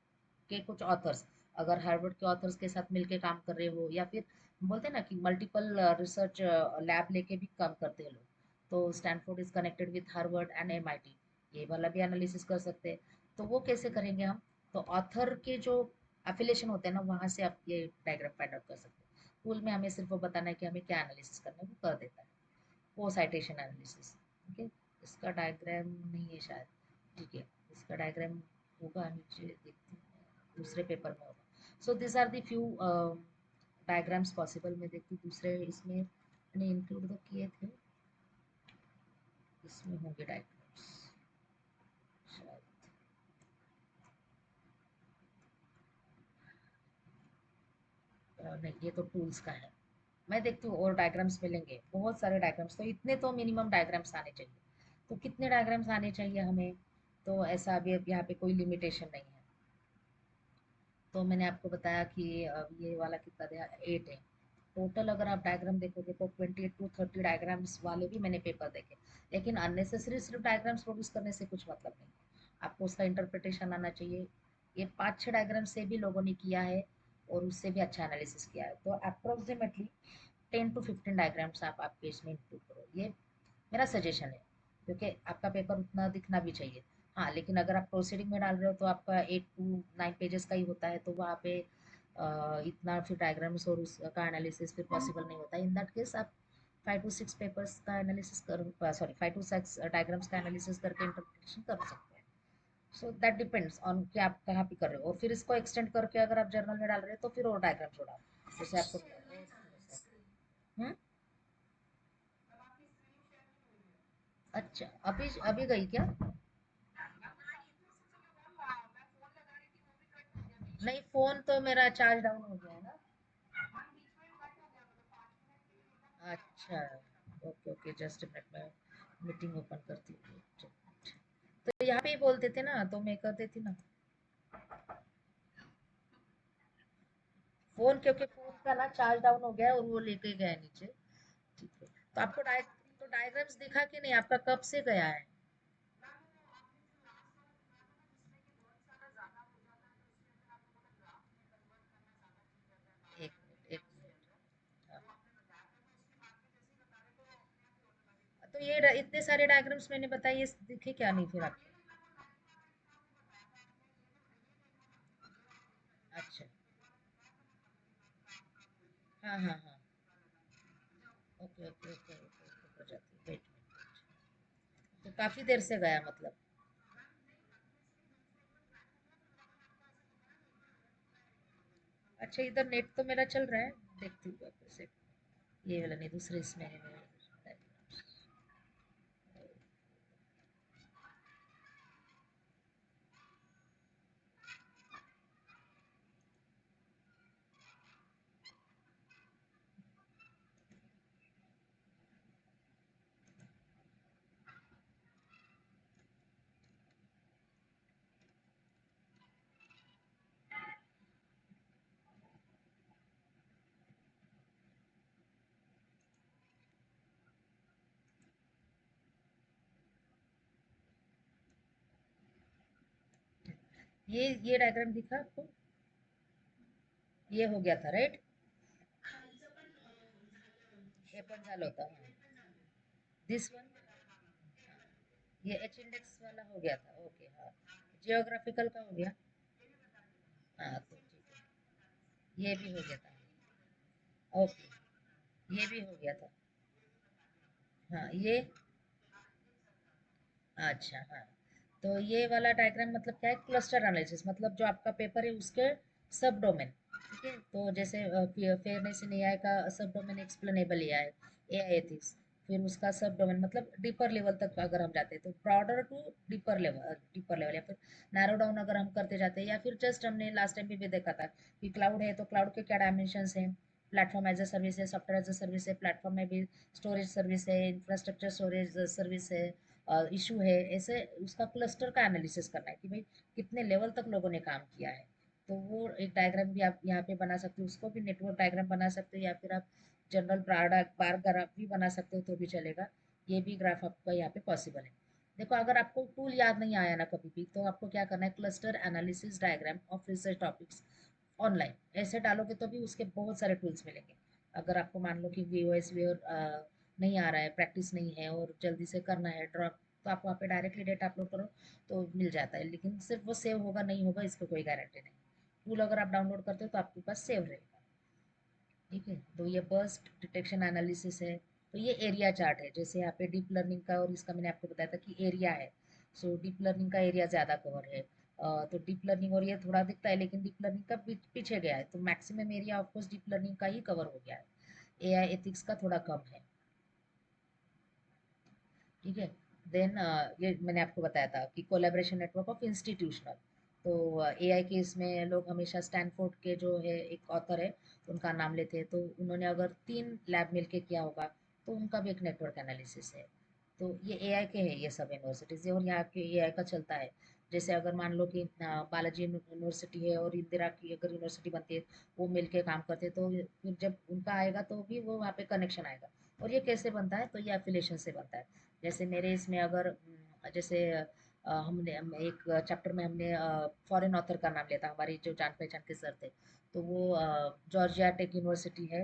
Speaker 1: के कुछ ऑथर्स अगर हार्वर्ड के ऑथर्स के साथ मिलके काम कर रहे हो, या फिर बोलते हैं ना कि मल्टीपल रिसर्च लैब लेके भी काम करते हैं लोग, तो Stanford is connected with Harvard and MIT, ये वाला भी एनालिसिस कर सकते हैं। तो वो कैसे करेंगे हम, तो ऑथर के जो एफिलिएशन होते हैं ना, वहाँ से आप ये डायग्राम फाइंड आउट कर सकते हैं। टूल में हमें सिर्फ वो बताना है कि हमें क्या एनालिसिस करना है, वो कर देता है, वो साइटेशन एनालिसिस। ठीक है। इसका डायग्राम नहीं है शायद, ठीक है, इसका डायग्राम होगा नीचे, देखती हूँ दूसरे पेपर में होगा। So this are the few diagrams possible. मैं देखती हूँ दूसरे इसमें मैंने इंक्लूड तो किए थे, इसमें होंगे डायग्राम्स शायद। नहीं, ये तो टूल्स का है। मैं देखती हूँ और डायग्राम्स मिलेंगे, बहुत सारे डायग्राम्स, तो इतने तो मिनिमम डायग्राम्स आने चाहिए। तो कितने डायग्राम्स आने चाहिए हमें, तो ऐसा अभी अब यहाँ पे कोई लिमिटेशन नहीं है। तो मैंने आपको बताया कि अब ये वाला कितना दिया, 8 है टोटल। अगर आप डायग्राम देखोगे तो 28 to 30 डायग्राम्स वाले भी मैंने पेपर देखे, लेकिन अननेसेसरी सिर्फ डायग्राम्स प्रोड्यूस करने से कुछ मतलब नहीं, आपको उसका इंटरप्रिटेशन आना चाहिए। ये 5-6 डायग्राम से भी लोगों ने किया है और उससे भी अच्छा एनालिसिस किया है। तो अप्रोक्सीमेटली 10 to 15 डायग्राम्स आप आपके इसमें इंक्लूड करो, ये मेरा सजेशन है, क्योंकि आपका पेपर उतना दिखना भी चाहिए। हाँ, लेकिन अगर आप प्रोसीडिंग में डाल रहे हो तो आपका 8 to 9 पेजेस का ही होता है, तो वहाँ पे इतना फिर डायग्राम्स और उसका एनालिसिस फिर पॉसिबल नहीं होता। इन दैट केस आप 5 to 6 पेपर्स का एनालिसिस कर, सॉरी 5 to 6 डायग्राम्स का एनालिसिस करके इंटरप्रिटेशन कर सकते हैं। सो दैट डिपेंड्स ऑन कि आप कहाँ पे कर रहे हो, और फिर इसको एक्सटेंड करके अगर आप जर्नल में डाल रहे हो तो फिर और डायग्राम जोड़ा, जैसे आपको। हम्म। अच्छा, अभी अभी गई क्या? नहीं, फोन तो मेरा चार्ज डाउन हो गया है ना। अच्छा, okay okay, just a minute, मैं मीटिंग ओपन करती हूँ। तो यहाँ पे ही बोल देते ना, तो मैं कर देती ना फोन, क्योंकि फोन का ना चार्ज डाउन हो गया है और वो लेके गया है नीचे। ठीक है। तो आपको तो डायग्राम्स दिखा कि नहीं, आपका कब से गया है? एक मिनट, एक मिनट। हाँ। तो ये इतने सारे डायग्राम्स मैंने बताए, ये दिखे क्या नहीं फिर आपको? अच्छा। हाँ हाँ हाँ। Okay okay okay okay okay, हो जाती है, वेट मिनट। तो काफी देर से गया मतलब। अच्छा, इधर नेट तो मेरा चल रहा है, देखती हूँ वापस से। ये वाला नहीं, दूसरे इसमें है मेरा diagrams। ये डायग्राम दिखा आपको? ये हो गया था राइट? हे पण झालं होतं दिस वन। ये एच इंडेक्स वाला हो गया था, ओके हाँ। जियोग्राफिकल का हो गया। हाँ तो ठीक है, ये भी हो गया था। ओके, ये भी हो गया था। हाँ ये, अच्छा हाँ। तो ये वाला डायग्राम मतलब क्या है, क्लस्टर एनालिसिस, मतलब जो आपका पेपर है उसके सब डोमेन। ठीक है, तो जैसे फेयरनेस इन एआई का सब domain explainable AI, AI ethics, फिर उसका सब डोमेन मतलब डीपर लेवल तक अगर हम जाते हैं तो ब्रॉडर टू डीपर लेवल या फिर नैरो डाउन अगर हम करते जाते हैं, या फिर जस्ट हमने लास्ट टाइम भी देखा था कि क्लाउड है तो क्लाउड के क्या डायमेंशंस हैं। प्लेटफॉर्म एज अ सर्विस है, सॉफ्टवेयर एज अ सर्विस है, प्लेटफॉर्म में भी स्टोरेज सर्विस है, इंफ्रास्ट्रक्चर स्टोरेज सर्विस है, इशू है, ऐसे उसका क्लस्टर का एनालिसिस करना है कि भाई कितने लेवल तक लोगों ने काम किया है। तो वो एक डायग्राम भी आप यहाँ पे बना सकते हो, उसको भी नेटवर्क डायग्राम बना सकते हो, या फिर आप जनरल बार ग्राफ भी बना सकते हो तो भी चलेगा। ये भी ग्राफ आपका यहाँ पे पॉसिबल है। देखो अगर आपको टूल याद नहीं आया ना कभी भी, तो आपको क्या करना है, cluster analysis diagram of research topics online ऐसे डालोगे तो भी उसके बहुत सारे टूल्स मिलेंगे। अगर आपको मान लो कि वीओएस व्यूअर नहीं आ रहा है, प्रैक्टिस नहीं है और जल्दी से करना है ड्रॉप, तो आप वहाँ पे डायरेक्टली डेटा अपलोड करो तो मिल जाता है, लेकिन सिर्फ वो सेव होगा नहीं होगा इसको कोई गारंटी नहीं। टूल अगर आप डाउनलोड करते हो तो आपके पास सेव रहेगा। ठीक है, तो ये बर्स्ट डिटेक्शन एनालिसिस है। तो ये एरिया चार्ट है, जैसे यहाँ पे डीप लर्निंग का और इसका मैंने आपको बताया था कि एरिया है। सो डीप लर्निंग का एरिया ज़्यादा कवर है। तो डीप लर्निंग और ये थोड़ा दिखता है लेकिन डीप लर्निंग का पीछे गया है, तो maximum area of course deep learning का ही कवर हो गया है। एआई एथिक्स का थोड़ा कम है। ठीक है, देन ये मैंने आपको बताया था कि कोलैबोरेशन नेटवर्क ऑफ इंस्टीट्यूशनल। तो एआई के इसमें लोग हमेशा स्टैनफोर्ड के जो है एक ऑथर है उनका नाम लेते हैं, तो उन्होंने अगर 3 लैब मिलके किया होगा तो उनका भी एक नेटवर्क एनालिसिस है। तो ये एआई के हैं ये सब यूनिवर्सिटीज़, और यहाँ के एआई का चलता है। जैसे अगर मान लो कि बालाजी यूनिवर्सिटी है और इंदिरा की अगर यूनिवर्सिटी बनती है, वो मिलके काम करते हैं, तो फिर जब उनका आएगा तो भी वो वहाँ पे कनेक्शन आएगा। और ये कैसे बनता है, तो ये एफिलिएशन से बनता है। जैसे मेरे इसमें अगर जैसे एक चैप्टर में हमने फॉरेन ऑथर का नाम लिया था, हमारी जो जान पहचान के सर थे, तो वो जॉर्जिया टेक यूनिवर्सिटी है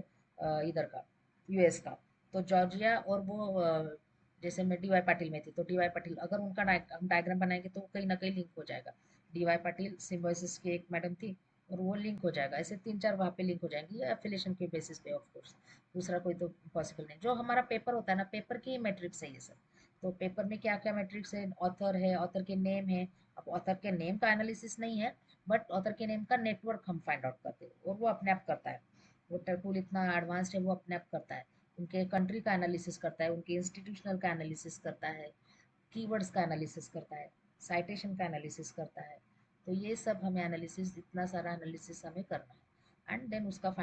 Speaker 1: इधर का, यूएस का। तो जॉर्जिया और वो जैसे मैं डीवाई पाटिल में थी, तो डीवाई पाटिल अगर उनका हम डायग्राम बनाएंगे तो कहीं ना कहीं लिंक हो जाएगा। डीवाई पाटिल सिम्बोसिस की एक मैडम थी और वो लिंक हो जाएगा, ऐसे 3-4 वहाँ पे लिंक हो जाएंगे एफिलिएशन के बेसिस पे ऑफ कोर्स। दूसरा कोई तो पॉसिबल नहीं। जो हमारा पेपर होता है ना, पेपर की मैट्रिक्स है ये सब। तो पेपर में क्या क्या मैट्रिक्स है, ऑथर के नेम है। अब ऑथर के नेम का एनालिसिस नहीं है, बट ऑथर के नेम का नेटवर्क हम फाइंड आउट करते हैं और वो अपने आप करता है। वो टूल इतना एडवांस्ड है, वो अपने आप करता है। उनके कंट्री का एनालिसिस करता है, उनके इंस्टीट्यूशनल का एनालिसिस करता है, कीवर्ड्स का एनालिसिस करता है, साइटेशन का एनालिसिस करता है। तो ये सब हमें एनालिसिस, इतना सारा एनालिसिस हमें करना है, एंड देन उसका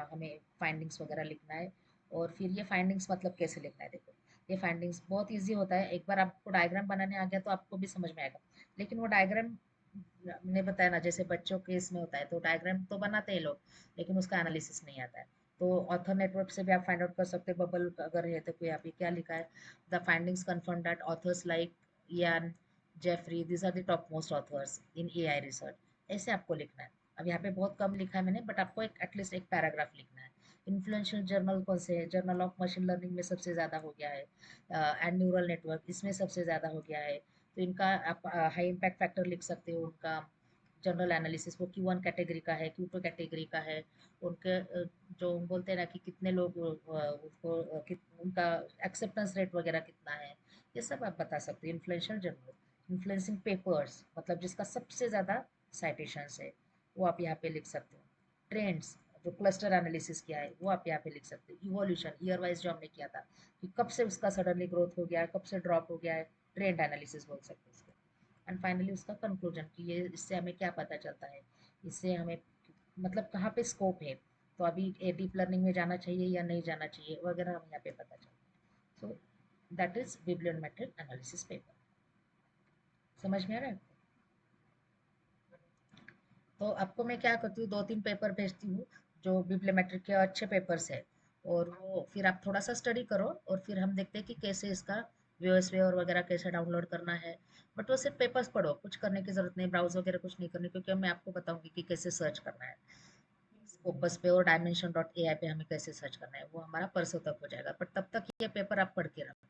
Speaker 1: हमें फाइंडिंग्स वगैरह लिखना है। और फिर ये फाइंडिंग्स मतलब कैसे लिखना है, देखो ये फाइंडिंग्स बहुत इजी होता है, एक बार आपको डायग्राम बनाने आ गया तो आपको भी समझ में आएगा। लेकिन वो डायग्राम मैंने बताया ना, जैसे बच्चों के इसमें होता है तो डायग्राम तो बनाते हैं लोग, लेकिन उसका एनालिसिस नहीं आता है। तो ऑथर नेटवर्क से भी आप फाइंड आउट कर सकते हैं, बबल अगर है तो कोई यहाँ पे क्या लिखा है, the findings confirm that authors like Ian, Jeffrey, these are the top most authors in AI research। ऐसे आपको लिखना है। अब यहाँ पे बहुत कम लिखा है मैंने, बट आपको एक एटलीस्ट एक पैराग्राफ लिखना है। इन्फ्लुएंशियल जर्नल कौन से है, जर्नल ऑफ मशीन लर्निंग में सबसे ज़्यादा हो गया है, एंड न्यूरल नेटवर्क इसमें सबसे ज़्यादा हो गया है। तो इनका आप हाई इम्पैक्ट फैक्टर लिख सकते हो, उनका जनरल एनालिसिस वो Q1 कैटेगरी का है, Q2 कैटेगरी का है। उनके जो बोलते हैं ना कि कितने लोग उसको उनका एक्सेप्टेंस रेट वगैरह कितना है, ये सब आप बता सकते हो। इन्फ्लुएंशियल जर्नल, इन्फ्लुएंसिंग पेपर्स मतलब जिसका सबसे ज़्यादा साइटेशंस है, वो आप यहाँ पे लिख सकते हो। ट्रेंड्स, जो क्लस्टर एनालिसिस किया है वो आप यहाँ पे लिख सकते हो। इवोल्यूशन ईयर वाइज जो हमने किया था कि कब से उसका सडनली ग्रोथ हो गया है, कब से ड्रॉप हो गया है, ट्रेंड एनालिसिस बोल सकते हो उसको। एंड फाइनली उसका कंक्लूजन कि ये इससे हमें क्या पता चलता है, इससे हमें मतलब कहाँ पे स्कोप है, तो अभी डीप लर्निंग में जाना चाहिए या नहीं जाना चाहिए वगैरह हम यहाँ पे पता चलता है। So that is bibliometric analysis paper. समझ में आ रहा है आपको? तो आपको मैं क्या करती हूँ, 2-3 पेपर भेजती हूँ जो बिब्लियोमेट्रिक के अच्छे पेपर्स है, और वो फिर आप थोड़ा सा स्टडी करो और फिर हम देखते हैं कि कैसे इसका वीओएस और वगैरह कैसे डाउनलोड करना है। बट वो सिर्फ पेपर्स पढ़ो, कुछ करने की जरूरत नहीं, ब्राउज वगैरह कुछ नहीं करनी, क्योंकि मैं आपको बताऊंगी कि कैसे सर्च करना है स्कोपस पे और डायमेंशन डॉट एआई पे हमें कैसे सर्च करना है, वो हमारा परसों तक हो जाएगा, बट तब तक ये पेपर आप पढ़ के रखो।